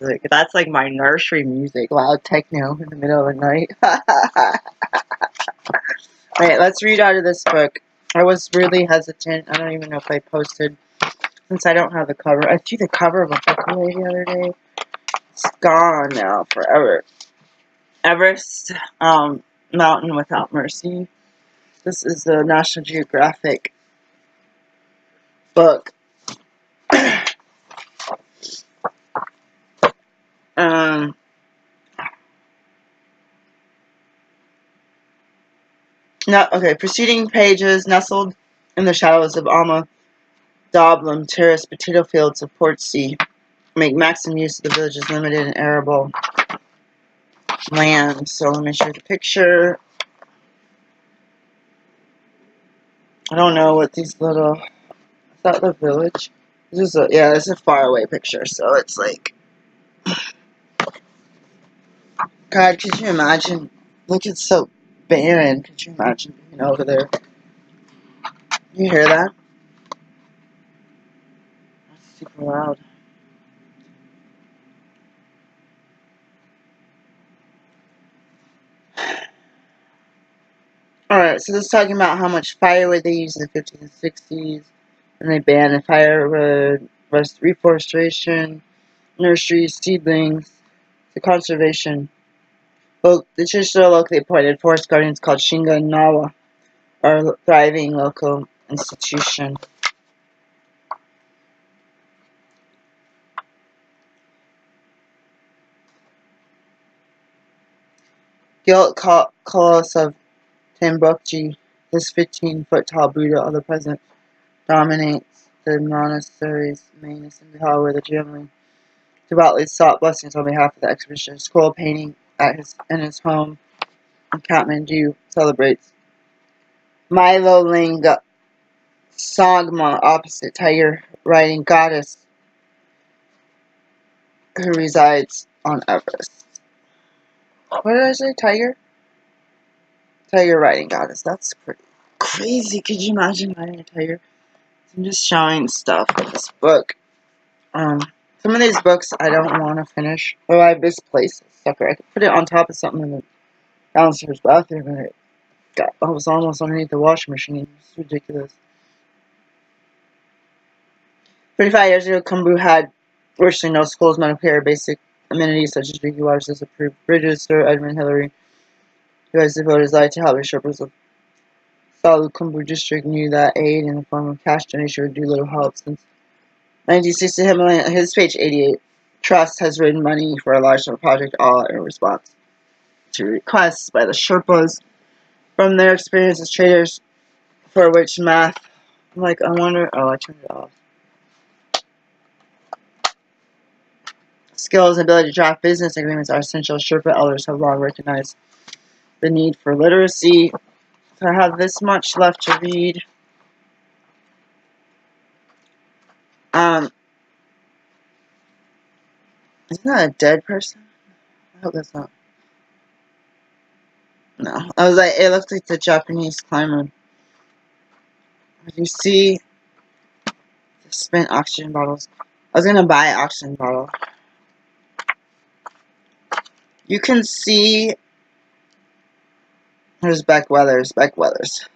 like that's like my nursery music loud techno in the middle of the night. Alright, let's read out of this book. I was really hesitant. I don't even know if I posted since I don't have the cover. I threw the cover of a book away the other day. It's gone now forever. Everest, Mountain Without Mercy. This is the National Geographic book. No, okay. Preceding pages nestled in the shadows of Alma Doblin terrace potato fields of Portsea make maximum use of the village's limited and arable land. So let me show you the picture. I don't know what these little. Is that the village? This is yeah, it's a faraway picture. So it's like, God, could you imagine? Look, it's so barren. Could you imagine being over there? You hear that? That's super loud. Alright, so this is talking about how much firewood they used in the 50s and 60s, and they banned the firewood, reforestation, nurseries, seedlings, the conservation. Well, the traditional locally appointed forest guardians called Shinga and Nawa are a thriving local institution. Gilt Colossus of Timbuktu, this 15-foot tall Buddha of the present, dominates the monastery's main assembly hall where the generally devoutly sought blessings on behalf of the expedition. Scroll painting in his home in Kathmandu celebrates Milo Linga Sangma opposite tiger riding goddess who resides on Everest. What did I say? Tiger? Tiger riding goddess. That's pretty crazy. Could you imagine riding a tiger? I'm just showing stuff in this book. Some of these books I don't want to finish. Oh, I misplaced this sucker. I could put it on top of something in the downstairs bathroom and I was almost underneath the washing machine. It's ridiculous. 35 years ago, Coburn had virtually no schools, medical care, basic amenities such as drinking water, approved bridges. Sir Edmund Hillary, who has devoted his life to helping shepherds of Salu Coburn district, knew that aid in the form of cash donation would do little help. Since 1960, his page 88 Trust has written money for a large project, all in response to requests by the Sherpas from their experience as traders, for which math. I'm like, I wonder. Oh, I turned it off. Skills and ability to draft business agreements are essential. Sherpa elders have long recognized the need for literacy. So I have this much left to read. Isn't that a dead person? I hope that's not. No. I was like, it looks like the Japanese climber. You see the spent oxygen bottles. I was gonna buy an oxygen bottle. You can see There's Beck Weathers. Beck Weathers.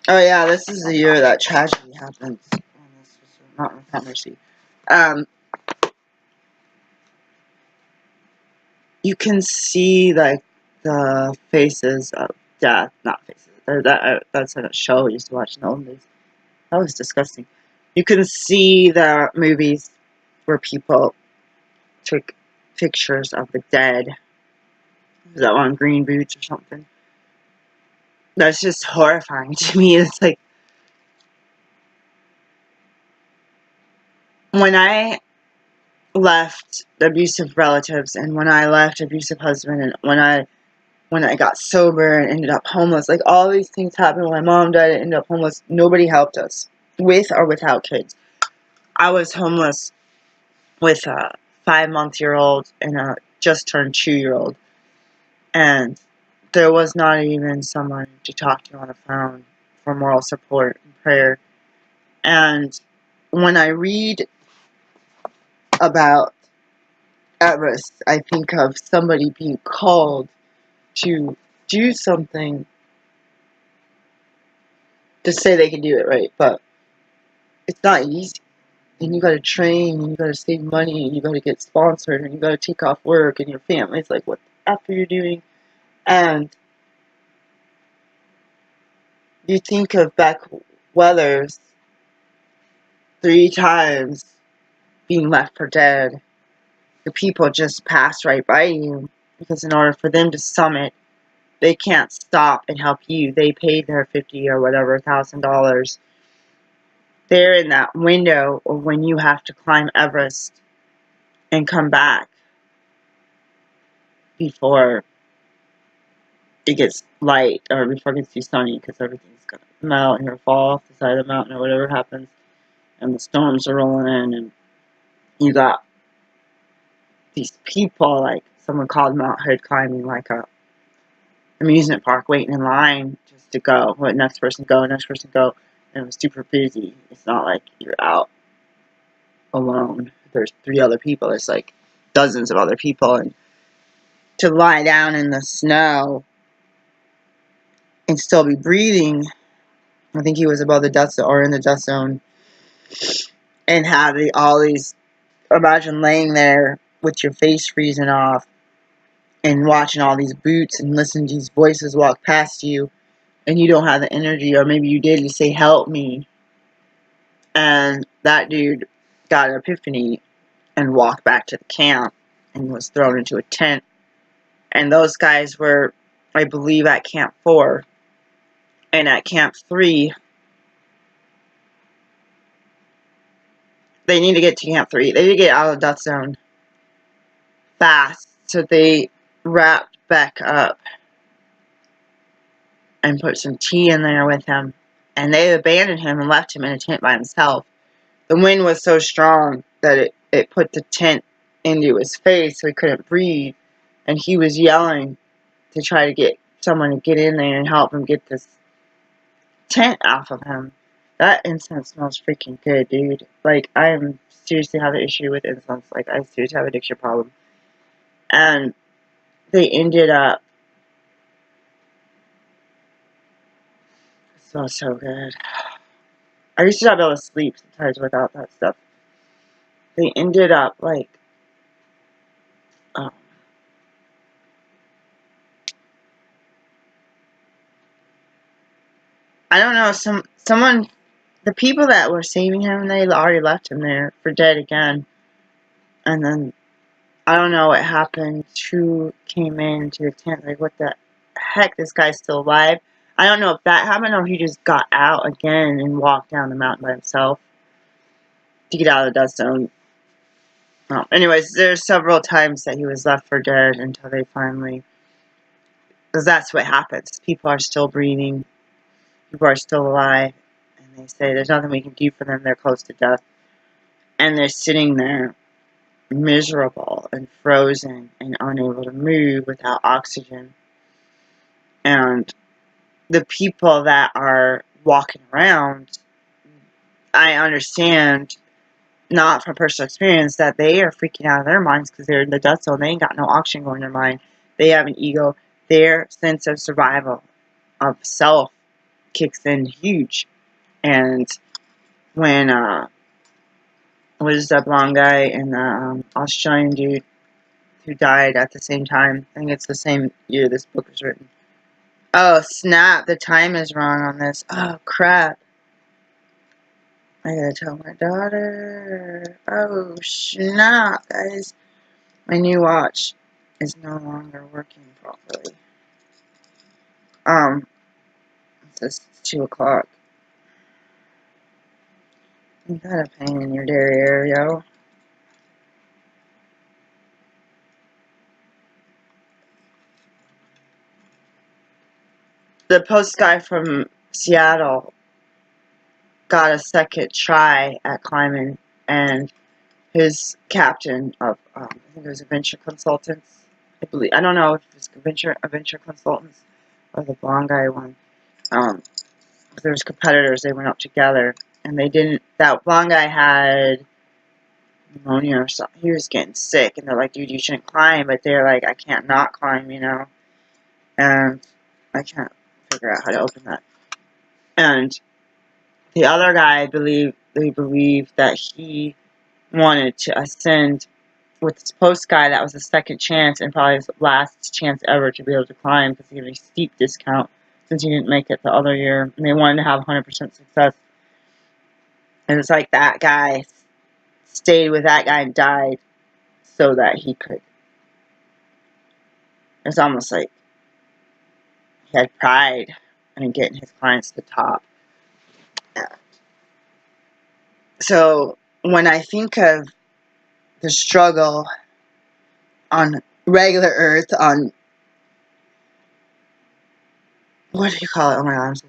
Oh yeah, this is the year that tragedy happened. Not in Mercy. You can see like the faces of death, not faces. That's a show I used to watch in the old days. That was disgusting. You can see the movies where people took pictures of the dead. Was that on Green Boots or something? That's just horrifying to me. It's like when I left abusive relatives and when I left abusive husband and when I got sober and ended up homeless, like all these things happened. When my mom died and ended up homeless, nobody helped us, with or without kids. I was homeless with a 5-month-old and a just turned 2-year-old, and there was not even someone to talk to on the phone for moral support and prayer. And when I read about Everest, I think of somebody being called to do something to say they can do it, right? But it's not easy. And you gotta train, and you gotta save money, and you gotta get sponsored, and you gotta take off work, and your family's like, what the F are you doing? And you think of Beck Weathers 3 times being left for dead. The people just pass right by you, because in order for them to summit, they can't stop and help you. They paid their $50 or whatever $1,000. They're in that window of when you have to climb Everest and come back before it gets light or before it gets too sunny, because everything's gonna melt and you'll fall off the side of the mountain or whatever happens, and the storms are rolling in, and you got these people, like someone called them out hood climbing, like a amusement park, waiting in line just to go. Let next person go, next person go, and it was super busy. It's not like you're out alone. There's 3 other people. There's like dozens of other people, and to lie down in the snow and still be breathing. I think he was above the death zone or in the death zone, and have all these. Imagine laying there with your face freezing off and watching all these boots and listening to these voices walk past you, and you don't have the energy, or maybe you did, to say, help me. And that dude got an epiphany and walked back to the camp and was thrown into a tent. And those guys were, I believe, at Camp 4. And at Camp 3, they need to get to Camp 3. They need to get out of the death zone fast. So they wrapped Beck up and put some tea in there with him. And they abandoned him and left him in a tent by himself. The wind was so strong that it put the tent into his face so he couldn't breathe. And he was yelling to try to get someone to get in there and help him get this tent off of him. That incense smells freaking good, dude. Like, I seriously have an issue with incense. Like, I seriously have an addiction problem. And they ended up... It smells so good. I used to not be able to sleep sometimes without that stuff. They ended up, like... I don't know, someone... The people that were saving him, they already left him there for dead again. And then, I don't know what happened. Who came into the tent? Like, what the heck? This guy's still alive? I don't know if that happened or if he just got out again and walked down the mountain by himself to get out of the death zone. Anyways, there's several times that he was left for dead until they finally... Because that's what happens. People are still breathing. People are still alive. And they say there's nothing we can do for them. They're close to death. And they're sitting there miserable and frozen and unable to move without oxygen. And the people that are walking around, I understand, not from personal experience, that they are freaking out of their minds because they're in the death zone. They ain't got no oxygen going in their mind. They have an ego. Their sense of survival, of self, kicks in huge. And when, what is that blonde guy and the Australian dude who died at the same time? I think it's the same year this book was written. Oh, snap. The time is wrong on this. Oh, crap. I gotta tell my daughter. Oh, snap, guys. My new watch is no longer working properly. It says 2 o'clock. You got a pain in your derriere, yo. The post guy from Seattle got a second try at climbing, and his captain of, I think it was Adventure Consultants. I don't know if it was Adventure Consultants or the blonde guy one. There was competitors, they went up together, and they didn't, that blonde guy had pneumonia or something. He was getting sick, and they're like, dude, you shouldn't climb, but they're like, I can't not climb, you know, and I can't figure out how to open that. And the other guy, they believed that he wanted to ascend with this post guy. That was the second chance and probably his last chance ever to be able to climb, because he had a steep discount since he didn't make it the other year, and they wanted to have 100% success. And it's like that guy stayed with that guy and died so that he could. It's almost like he had pride in getting his clients to the top. So when I think of the struggle on regular Earth, on, what do you call it? Oh my god, I'm so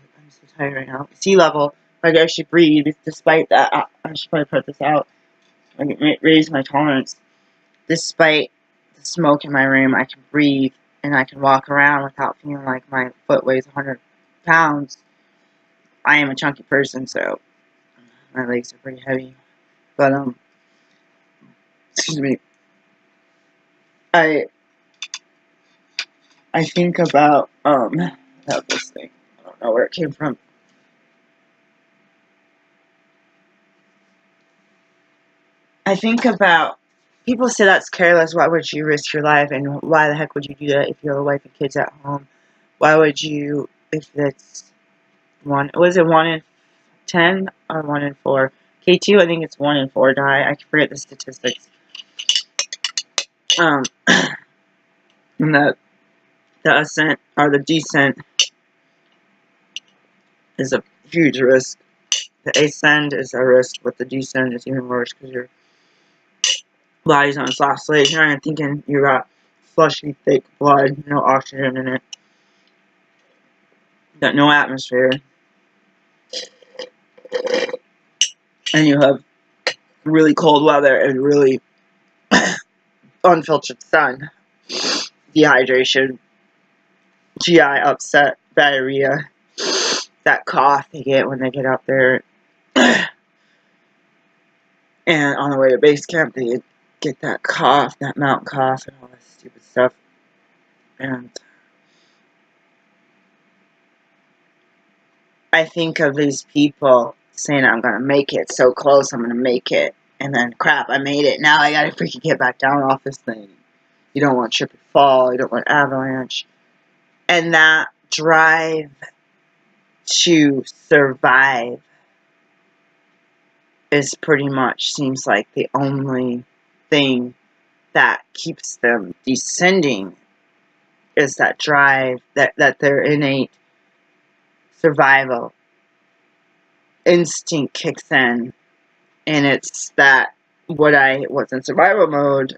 tired right now. Sea level, I can actually breathe. Despite that, I should probably put this out. I can raise my tolerance. Despite the smoke in my room, I can breathe and I can walk around without feeling like my foot weighs 100 pounds. I am a chunky person, so my legs are pretty heavy. But, excuse me. I think about, this thing. I don't know where it came from. I think about, people say that's careless. Why would you risk your life? And why the heck would you do that if you have a wife and kids at home? Why would you, if it's was it 1 in 10 or 1 in 4? K2, I think it's 1 in 4 die. I forget the statistics. And the ascent, or the descent, is a huge risk. The ascend is a risk, but the descend is even worse because your body's on its last leg. You're not even thinking you got slushy, thick blood, no oxygen in it. You got no atmosphere. And you have really cold weather and really unfiltered sun. Dehydration, GI upset, diarrhea, that cough they get when they get up there. And on the way to base camp, they get that cough, that mountain cough, and all that stupid stuff. And I think of these people saying, I'm going to make it, so close, I'm going to make it. And then, crap, I made it. Now I got to freaking get back down off this thing. You don't want trip and fall. You don't want avalanche. And that drive to survive is pretty much, seems like, the only thing that keeps them descending, is that drive, that their innate survival instinct kicks in. And it's that what I was in survival mode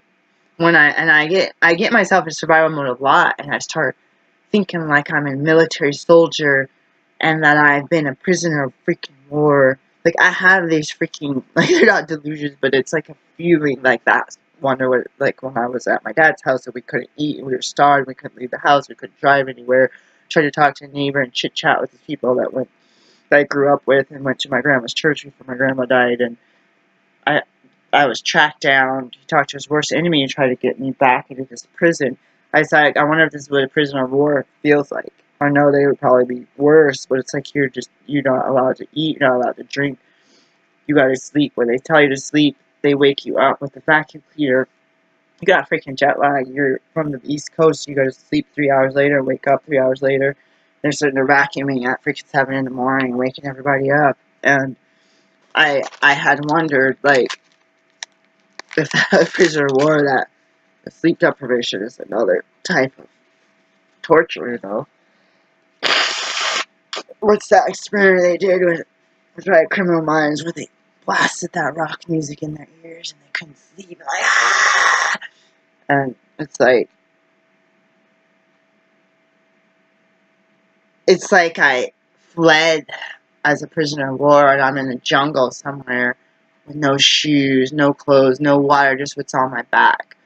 when I get myself in survival mode a lot, and I start thinking like I'm a military soldier and that I've been a prisoner of freaking war. Like, I have these freaking, like, they're not delusions, but it's like a feeling like that. Wonder what, like, when I was at my dad's house and we couldn't eat and we were starved, we couldn't leave the house, we couldn't drive anywhere. Tried to talk to a neighbor and chit chat with the people that I grew up with and went to my grandma's church before my grandma died, and I was tracked down. He talked to his worst enemy and tried to get me back into this prison. I was like, I wonder if this is what a prisoner of war feels like. I know they would probably be worse, but it's like you're not allowed to eat, you're not allowed to drink, you gotta sleep. When they tell you to sleep, they wake you up with the vacuum cleaner. You got freaking jet lag. You're from the East Coast, you go to sleep 3 hours later, wake up 3 hours later. They're sitting there vacuuming at freaking 7 in the morning, waking everybody up. And I had wondered, like, if a prisoner of war, that the sleep deprivation is another type of torture, you know. What's that experiment they did with Criminal Minds, where they blasted that rock music in their ears and they couldn't sleep, like, ah! And it's like I fled as a prisoner of war and I'm in the jungle somewhere with no shoes, no clothes, no water, just what's on my back.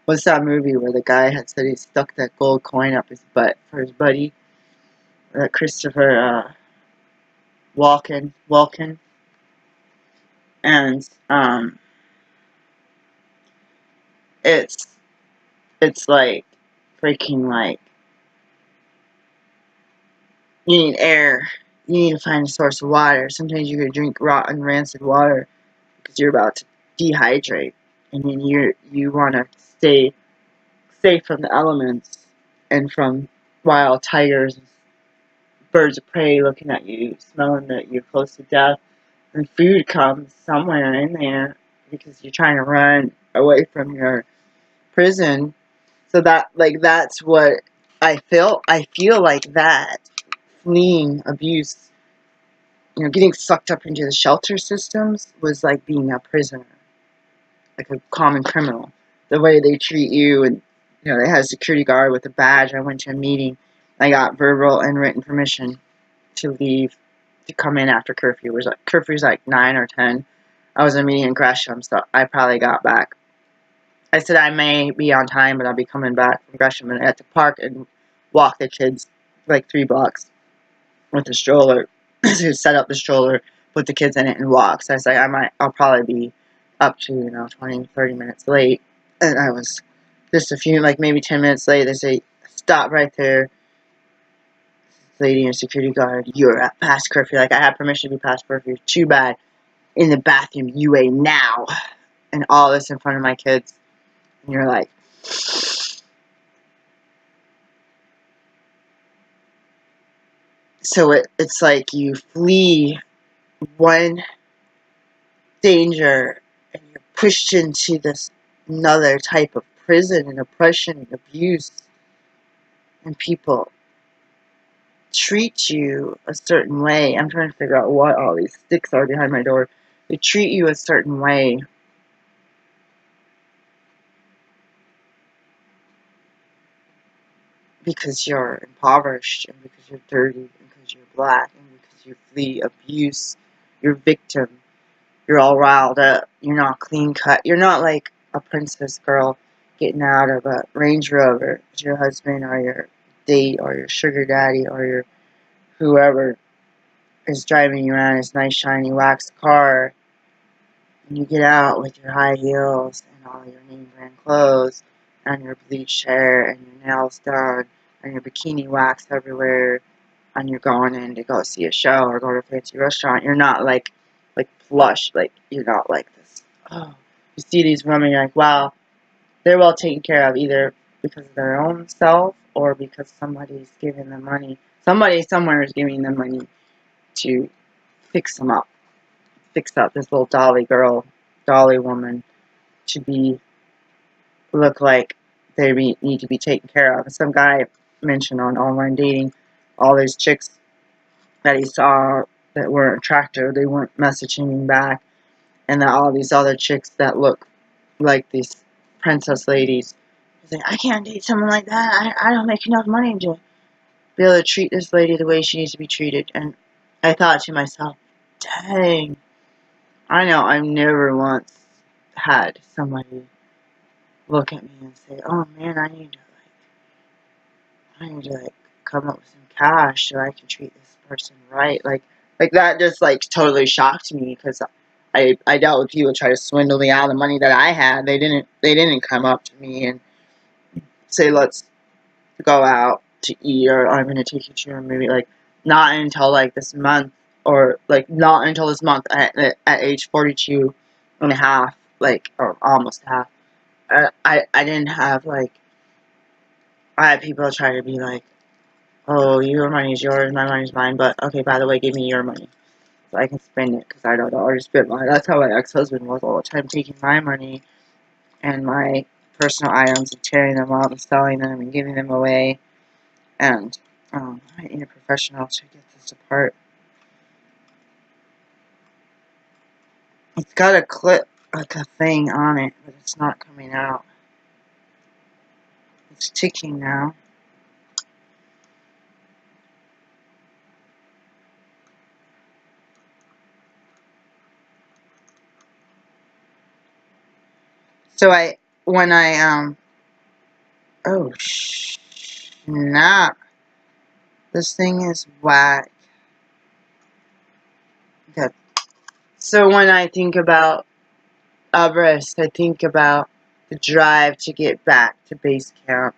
What's that movie where the guy had said he stuck that gold coin up his butt for his buddy? Christopher Walken. And it's like freaking like you need air. You need to find a source of water. Sometimes you could drink rotten, rancid water because you're about to dehydrate, and then you want to stay safe from the elements and from wild tigers and birds of prey looking at you, smelling that you're close to death. And food comes somewhere in there because you're trying to run away from your prison. So that's what I feel. I feel like that fleeing abuse, getting sucked up into the shelter systems was like being a prisoner, like a common criminal. The way they treat you, and they had a security guard with a badge. I went to a meeting. I got verbal and written permission to leave, to come in after curfew. Curfew's like 9 or 10. I was in a meeting in Gresham, so I probably got back. I said I may be on time, but I'll be coming back from Gresham, and I had to park and walk the kids like 3 blocks with the stroller. To set up the stroller, put the kids in it, and walk. So I said I'll probably be up to 20, 30 minutes late, and I was just a few, like maybe 10 minutes late. They say, stop right there. Lady and security guard, you're at past curfew. Like, I had permission to be past curfew. Too bad. In the bathroom, UA now. And all this in front of my kids. And you're like, so it's like you flee one danger and you're pushed into this another type of prison and oppression and abuse. And people treat you a certain way. I'm trying to figure out what all these sticks are behind my door. They treat you a certain way. Because you're impoverished, and because you're dirty, and because you're black, and because you flee abuse. You're victim. You're all riled up. You're not clean cut. You're not like a princess girl getting out of a Range Rover with your husband or your date or your sugar daddy or your whoever is driving you around his nice shiny wax car, and you get out with your high heels and all your name brand clothes and your bleached hair and your nails done and your bikini wax everywhere, and you're going in to go see a show or go to a fancy restaurant. You're not like plush, like you're not like this. Oh, you see these women, you're like, wow, they're well taken care of, either because of their own self or because somebody's giving them money. Somebody somewhere is giving them money to fix them up. Fix up this little dolly woman to look like they need to be taken care of. And some guy mentioned on online dating, all these chicks that he saw that weren't attractive, they weren't messaging him back, and that all these other chicks that look like these princess ladies, he's like, I can't date someone like that. I don't make enough money to be able to treat this lady the way she needs to be treated. And I thought to myself, dang, I know I've never once had somebody look at me and say, oh man, I need to come up with some cash so I can treat this person right. Like that just totally shocked me, because I dealt with people try to swindle me out of the money that I had. They didn't come up to me and say, let's go out to eat, or I'm going to take you to a movie, like, not until, like, this month, or, like, not until this month at age 42 and a half, like, or almost half. I didn't have, like, I had people try to be like, oh, your money's yours, my money's mine, but, okay, by the way, give me your money, so I can spend it, because I don't already spend mine. That's how my ex-husband was all the time, taking my money and my personal items and tearing them up and selling them and giving them away. And I need a professional to get this apart. It's got a clip, like a thing on it, but it's not coming out. It's ticking now. So oh snap. This thing is whack. Okay. So when I think about Everest, I think about the drive to get back to base camp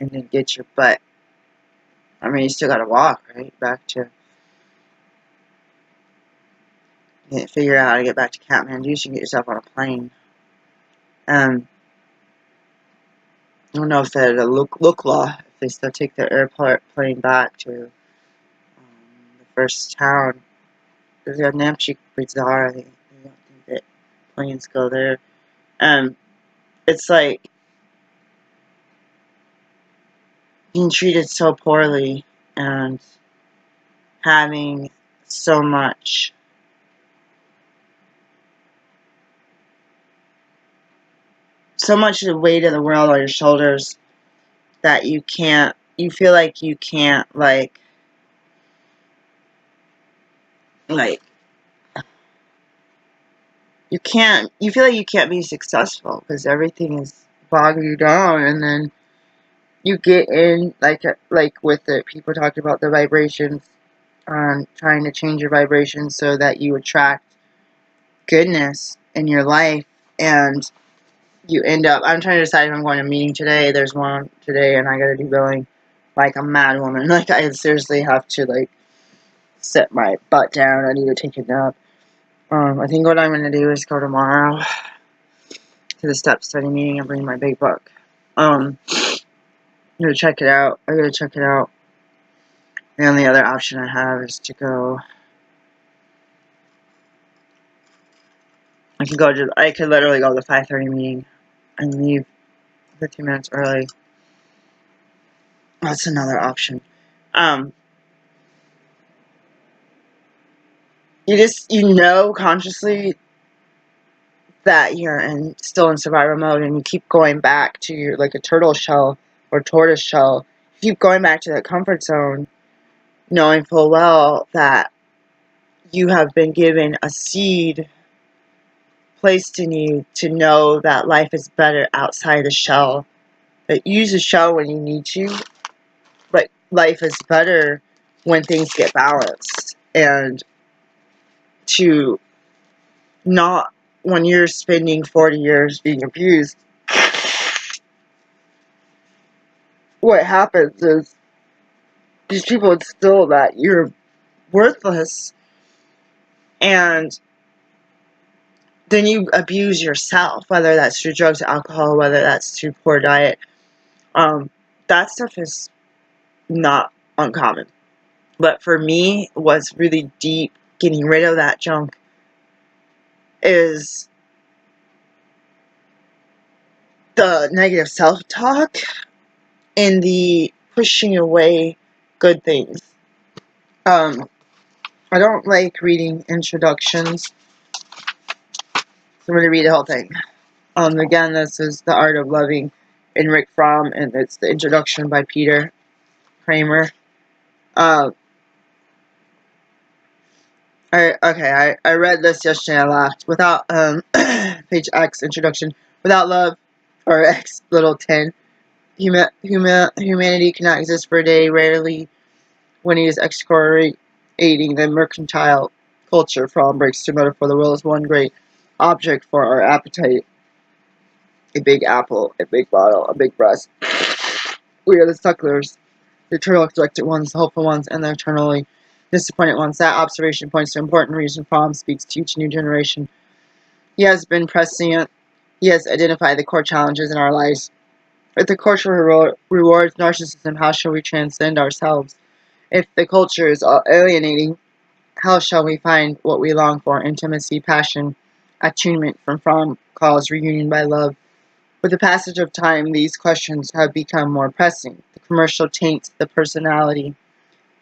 and then get your butt. I mean, you still gotta walk, right? Back to, figure out how to get back to Kathmandu so you can get yourself on a plane. I don't know if they're the look law, if they still take the airplane back to the first town. There's a Namchik Bazaar, they don't think that planes go there. It's like being treated so poorly and having so much of the weight of the world on your shoulders that you feel like you can't, you feel like you can't be successful because everything is bogging you down, and then you get in, like with the people talking about the vibrations, trying to change your vibrations so that you attract goodness in your life, and you end up, I'm trying to decide if I'm going to a meeting today. There's one today, and I gotta do billing like a mad woman. Like, I seriously have to, like, sit my butt down. I need to take a nap. I think what I'm gonna do is go tomorrow to the step study meeting and bring my big book. I'm gonna check it out. I gotta check it out. The only other option I have is to go. I could literally go to the 5:30 meeting and leave 15 minutes early. That's another option. You know consciously that you're still in survival mode, and you keep going back to your, like a turtle shell or tortoise shell. You keep going back to that comfort zone, knowing full well that you have been given a seed placed in you to know that life is better outside the shell. That you use the shell when you need to, but life is better when things get balanced, and to not, when you're spending 40 years being abused, what happens is these people instill that you're worthless, and then you abuse yourself, whether that's through drugs, alcohol, whether that's through poor diet. That stuff is not uncommon. But for me, what's really deep, getting rid of that junk, is the negative self-talk and the pushing away good things. I don't like reading introductions, so I'm going to read the whole thing. Again, this is The Art of Loving, Enrich Fromm, and it's the introduction by Peter Kramer. I read this yesterday. I laughed. Without page X, introduction. Without love, or X little 10, humanity cannot exist for a day. Rarely, when he is excoriating the mercantile culture, Fromm breaks to metaphor. The world is one great object for our appetite. A big apple, a big bottle, a big breast. We are the sucklers, the eternal collected ones, the hopeful ones, and the eternally disappointed ones. That observation points to an important reason Fromm speaks to each new generation. He has been prescient. He has identified the core challenges in our lives. If the culture rewards narcissism, how shall we transcend ourselves? If the culture is alienating, how shall we find what we long for? Intimacy, passion, attunement. From Fromm calls reunion by love. With the passage of time, these questions have become more pressing. The commercial taints the personality.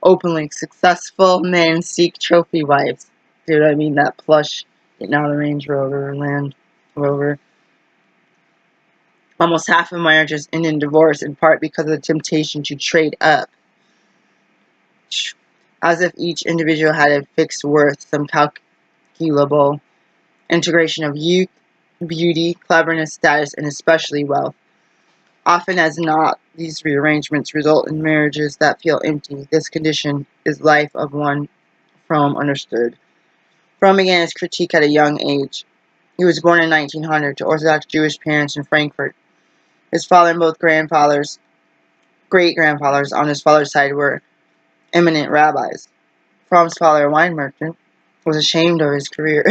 Openly successful men seek trophy wives. Dude, I mean that plush getting out of the Range Rover, Land Rover. Almost half of marriages end in divorce, in part because of the temptation to trade up. As if each individual had a fixed worth, some calculable integration of youth, beauty, cleverness, status, and especially wealth. Often as not, these rearrangements result in marriages that feel empty. This condition is life of one Fromm understood. Fromm began his critique at a young age. He was born in 1900 to Orthodox Jewish parents in Frankfurt. His father and both great-grandfathers on his father's side were eminent rabbis. Fromm's father, a wine merchant, was ashamed of his career.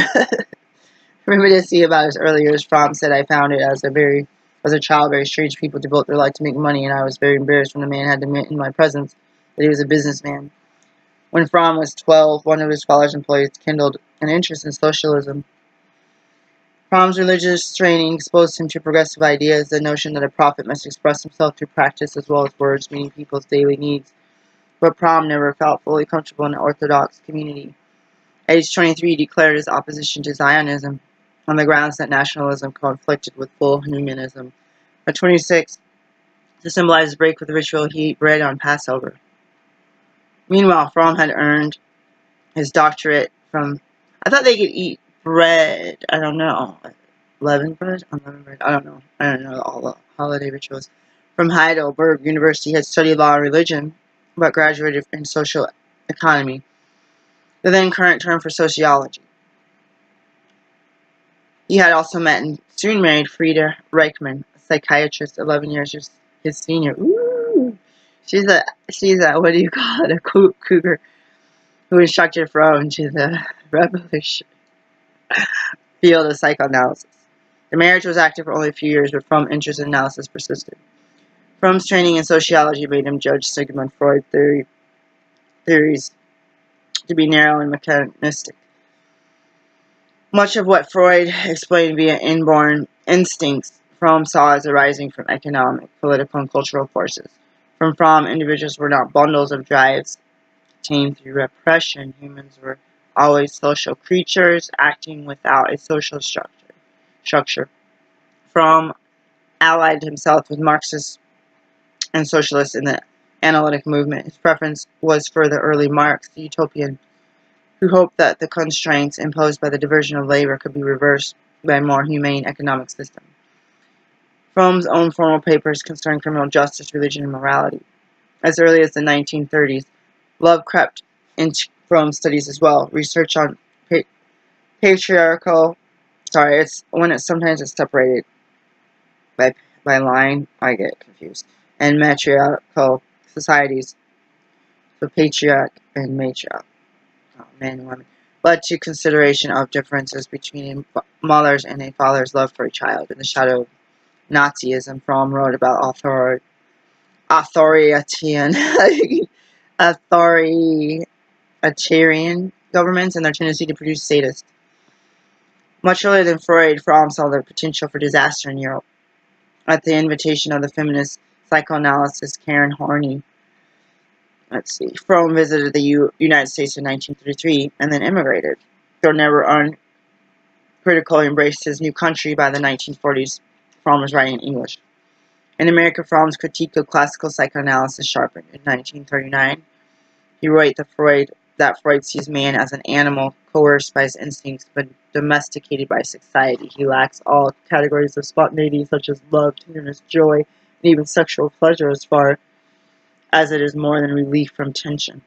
Reminiscing about his early years, Fromm said, "I found it as a child very strange people devote their life to make money, and I was very embarrassed when a man had to admit in my presence that he was a businessman." When Fromm was 12, one of his father's employees kindled an interest in socialism. Fromm's religious training exposed him to progressive ideas, the notion that a prophet must express himself through practice as well as words, meeting people's daily needs. But Fromm never felt fully comfortable in the Orthodox community. At age 23, he declared his opposition to Zionism on the grounds that nationalism conflicted with full humanism. At 26, to symbolize his break with the ritual, he ate bread on Passover. Meanwhile, Fromm had earned his doctorate from... I thought they could eat bread. I don't know. Leavened bread? Unleavened bread? I don't know. I don't know all the holiday rituals. From Heidelberg University, he had studied law and religion, but graduated in social economy, the then current term for sociology. He had also met and soon married Frieda Reichmann, a psychiatrist 11 years his senior. Ooh! She's a, what do you call it, a cougar, who instructed Fromm into the revolution field of psychoanalysis. The marriage was active for only a few years, but Fromm's interest in analysis persisted. Fromm's training in sociology made him judge Sigmund Freud's theories to be narrow and mechanistic. Much of what Freud explained via inborn instincts, Fromm saw as arising from economic, political, and cultural forces. From Fromm, individuals were not bundles of drives tamed through repression. Humans were always social creatures, acting without a social structure. Fromm allied himself with Marxists and socialists in the analytic movement. His preference was for the early Marx, the utopian, who hoped that the constraints imposed by the division of labor could be reversed by a more humane economic system. Fromm's own formal papers concerned criminal justice, religion, and morality. As early as the 1930s, love crept into Fromm's studies as well. Research on patriarchal, sometimes it's separated by line, I get confused, and matriarchal societies, so patriarch and matriarch, men and women, led to consideration of differences between a mother's and a father's love for a child. In the shadow of Nazism, Fromm wrote about authoritarian governments and their tendency to produce sadists. Much earlier than Freud, Fromm saw the potential for disaster in Europe. At the invitation of the feminist psychoanalyst Karen Horney, Fromm visited the United States in 1933 and then immigrated. Though never uncritically embraced his new country, by the 1940s, Fromm was writing in English. In America, Fromm's critique of classical psychoanalysis sharpened. In 1939, he wrote that Freud sees man as an animal coerced by his instincts but domesticated by society. He lacks all categories of spontaneity such as love, tenderness, joy, and even sexual pleasure, as far as it is more than relief from tension.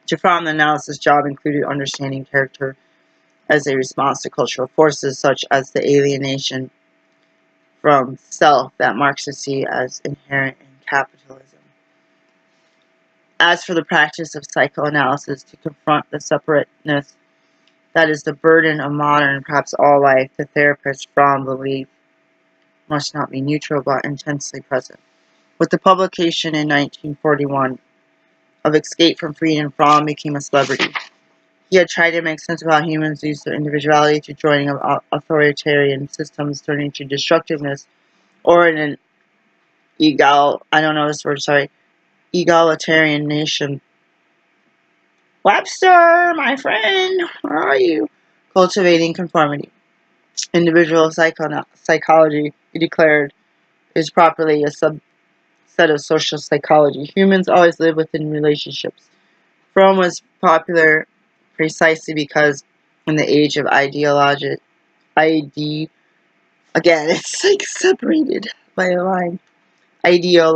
To Fromm, the analysis job included understanding character as a response to cultural forces such as the alienation from self that Marxists see as inherent in capitalism. As for the practice of psychoanalysis to confront the separateness that is the burden of modern, perhaps all life, the therapist Fromm believed must not be neutral but intensely present. With the publication in 1941 of Escape from Freedom, Fromm became a celebrity. He had tried to make sense of how humans use their individuality to joining of authoritarian systems turning to destructiveness, or in an egalitarian nation. Webster, my friend, where are you? Cultivating conformity. Individual psychology, he declared, is properly a subset of social psychology. Humans always live within relationships. Fromm was popular precisely because in the age of again, it's like separated by a line. Ideal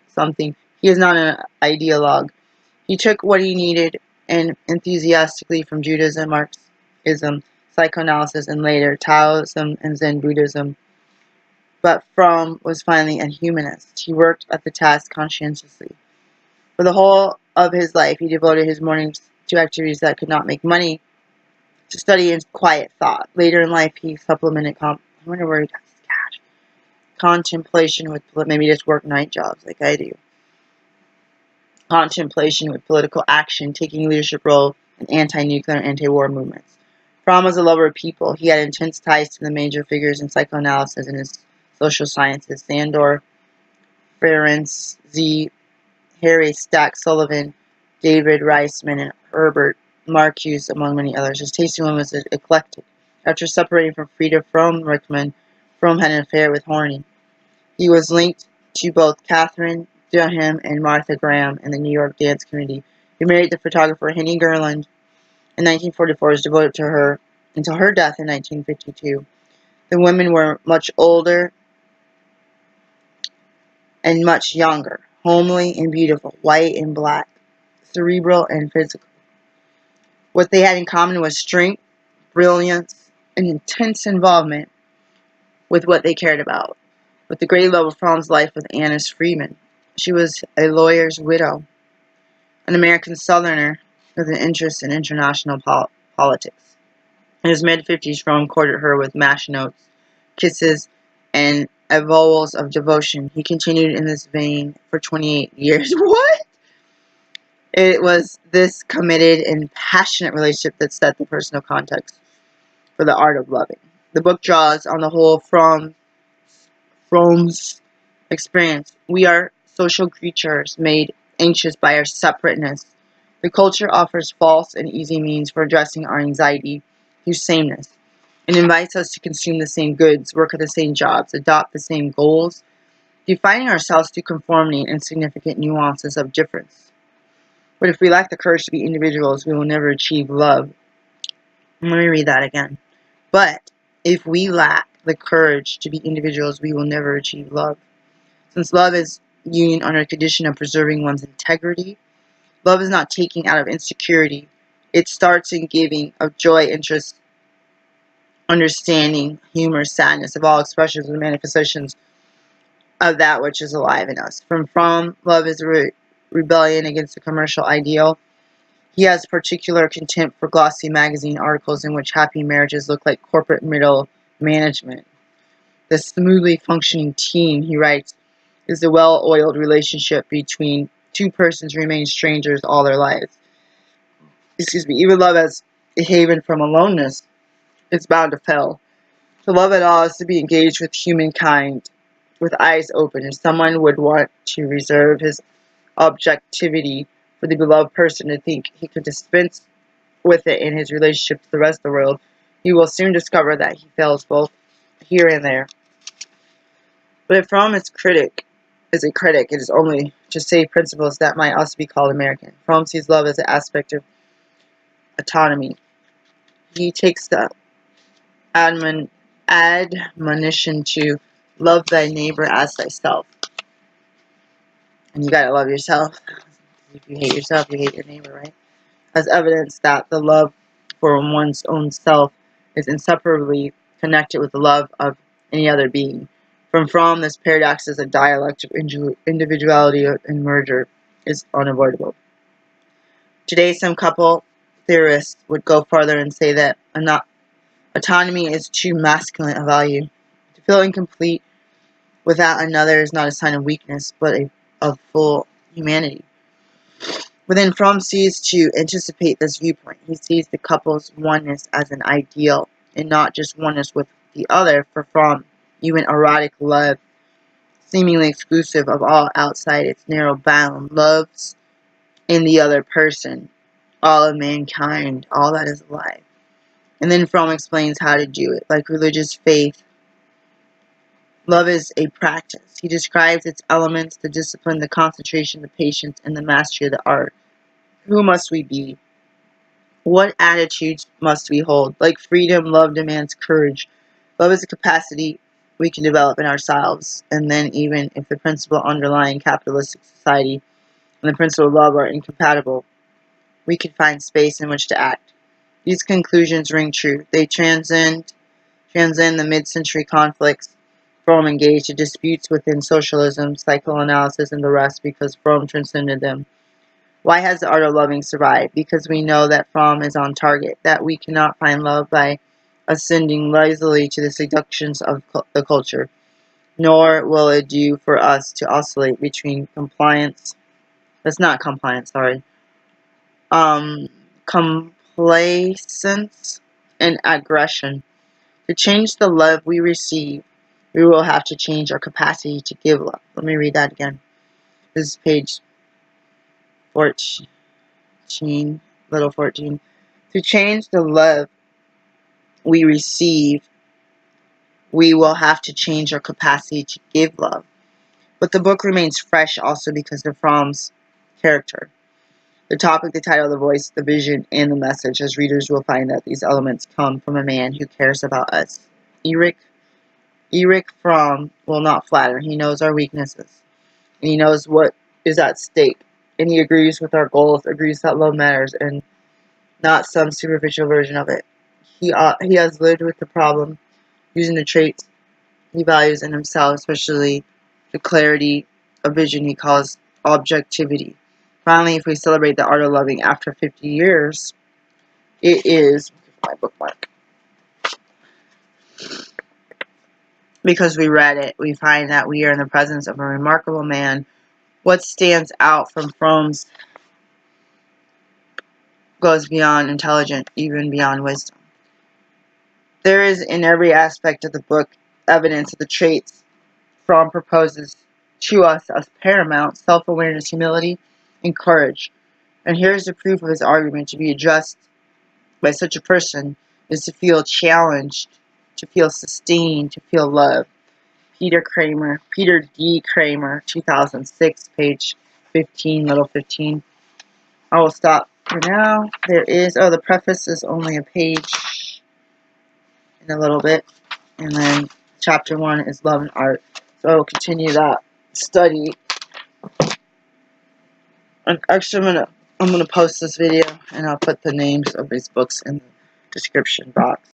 something. He is not an ideologue. He took what he needed and enthusiastically from Judaism, Marxism, psychoanalysis, and later Taoism and Zen Buddhism. But Fromm was finally a humanist. He worked at the task conscientiously. For the whole of his life, he devoted his mornings to activities that could not make money, to study and quiet thought. Later in life, he supplemented I wonder where he got his cash. Contemplation with maybe just work night jobs like I do. Contemplation with political action, taking leadership role in anti-nuclear and anti-war movements. Fromm was a lover of people. He had intense ties to the major figures in psychoanalysis and his social sciences: Sandor, Ferenczi, Z. Harry Stack Sullivan, David Reisman, and Herbert Marcuse, among many others. His taste in women was eclectic. After separating from Frieda Fromm-Rickman, Fromm had an affair with Horney. He was linked to both Catherine Durham and Martha Graham in the New York dance community. He married the photographer Henny Gerland in 1944, was devoted to her until her death in 1952. The women were much older and much younger, homely and beautiful, white and black, cerebral and physical. What they had in common was strength, brilliance, and intense involvement with what they cared about. With the great love of Fromm's life with Annis Freeman. She was a lawyer's widow, an American Southerner with an interest in international politics. In his mid-50s, Fromm courted her with mashed notes, kisses, and avowals of devotion. He continued in this vein for 28 years. What? It was this committed and passionate relationship that set the personal context for the art of loving. The book draws on the whole Fromm's experience. We are social creatures made anxious by our separateness. The culture offers false and easy means for addressing our anxiety through sameness. It invites us to consume the same goods, work at the same jobs, adopt the same goals, defining ourselves through conformity and insignificant nuances of difference. But if we lack the courage to be individuals, we will never achieve love. Let me read that again. But if we lack the courage to be individuals, we will never achieve love. Since love is union under a condition of preserving one's integrity, love is not taking out of insecurity. It starts in giving of joy, interest, understanding, humor, sadness, of all expressions and manifestations of that which is alive in us. From Fromm, love is a rebellion against the commercial ideal. He has particular contempt for glossy magazine articles in which happy marriages look like corporate middle management. The smoothly functioning team, he writes, is the well-oiled relationship between two persons who remain strangers all their lives. Even love as a haven from aloneness is bound to fail. To love at all is to be engaged with humankind with eyes open. If someone would want to reserve his objectivity for the beloved person to think he could dispense with it in his relationship to the rest of the world, he will soon discover that he fails both here and there. But if Fromm is a critic, it is only to save principles that might also be called American. Fromm sees love as an aspect of autonomy. He takes the admonition to love thy neighbor as thyself. And you gotta love yourself. If you hate yourself, you hate your neighbor, right? As evidence that the love for one's own self is inseparably connected with the love of any other being. From Fromm, this paradox is a dialect of individuality and merger is unavoidable. Today, some couple theorists would go farther and say that autonomy is too masculine a value. To feel incomplete without another is not a sign of weakness, but of full humanity. But then Fromm sees to anticipate this viewpoint. He sees the couple's oneness as an ideal, and not just oneness with the other. For Fromm, even erotic love, seemingly exclusive of all outside its narrow bound, loves in the other person, all of mankind, all that is alive. And then Fromm explains how to do it. Like religious faith, love is a practice. He describes its elements: the discipline, the concentration, the patience, and the mastery of the art. Who must we be? What attitudes must we hold? Like freedom, love demands courage. Love is a capacity we can develop in ourselves. And then even if the principle underlying capitalistic society and the principle of love are incompatible, we can find space in which to act. These conclusions ring true. They transcend the mid-century conflicts Fromm engaged in disputes within socialism, psychoanalysis, and the rest because Fromm transcended them. Why has the art of loving survived? Because we know that Fromm is on target, that we cannot find love by ascending lazily to the seductions of the culture, nor will it do for us to oscillate between complacence and aggression. To change the love we receive, we will have to change our capacity to give love. Let me read that again. This is page 14. 14. To change the love we receive, we will have to change our capacity to give love. But the book remains fresh also because of Fromm's character. The topic, the title, the voice, the vision, and the message, as readers will find that these elements come from a man who cares about us. Erich Fromm will not flatter. He knows our weaknesses, and he knows what is at stake, and he agrees with our goals, agrees that love matters, and not some superficial version of it. He has lived with the problem, using the traits he values in himself, especially the clarity of vision he calls objectivity. Finally, if we celebrate the art of loving after 50 years, it is my bookmark. Because we read it, we find that we are in the presence of a remarkable man. What stands out from Fromm's goes beyond intelligence, even beyond wisdom. There is in every aspect of the book evidence of the traits Fromm proposes to us as paramount: self-awareness, humility, and courage. And here's the proof of his argument. To be addressed by such a person is to feel challenged, to feel sustained, to feel loved. Peter D. Kramer, 2006, page 15. I will stop for now. The preface is only a page in a little bit. And then chapter 1 is Love and Art. So I will continue that study. And actually, I'm gonna post this video, and I'll put the names of these books in the description box.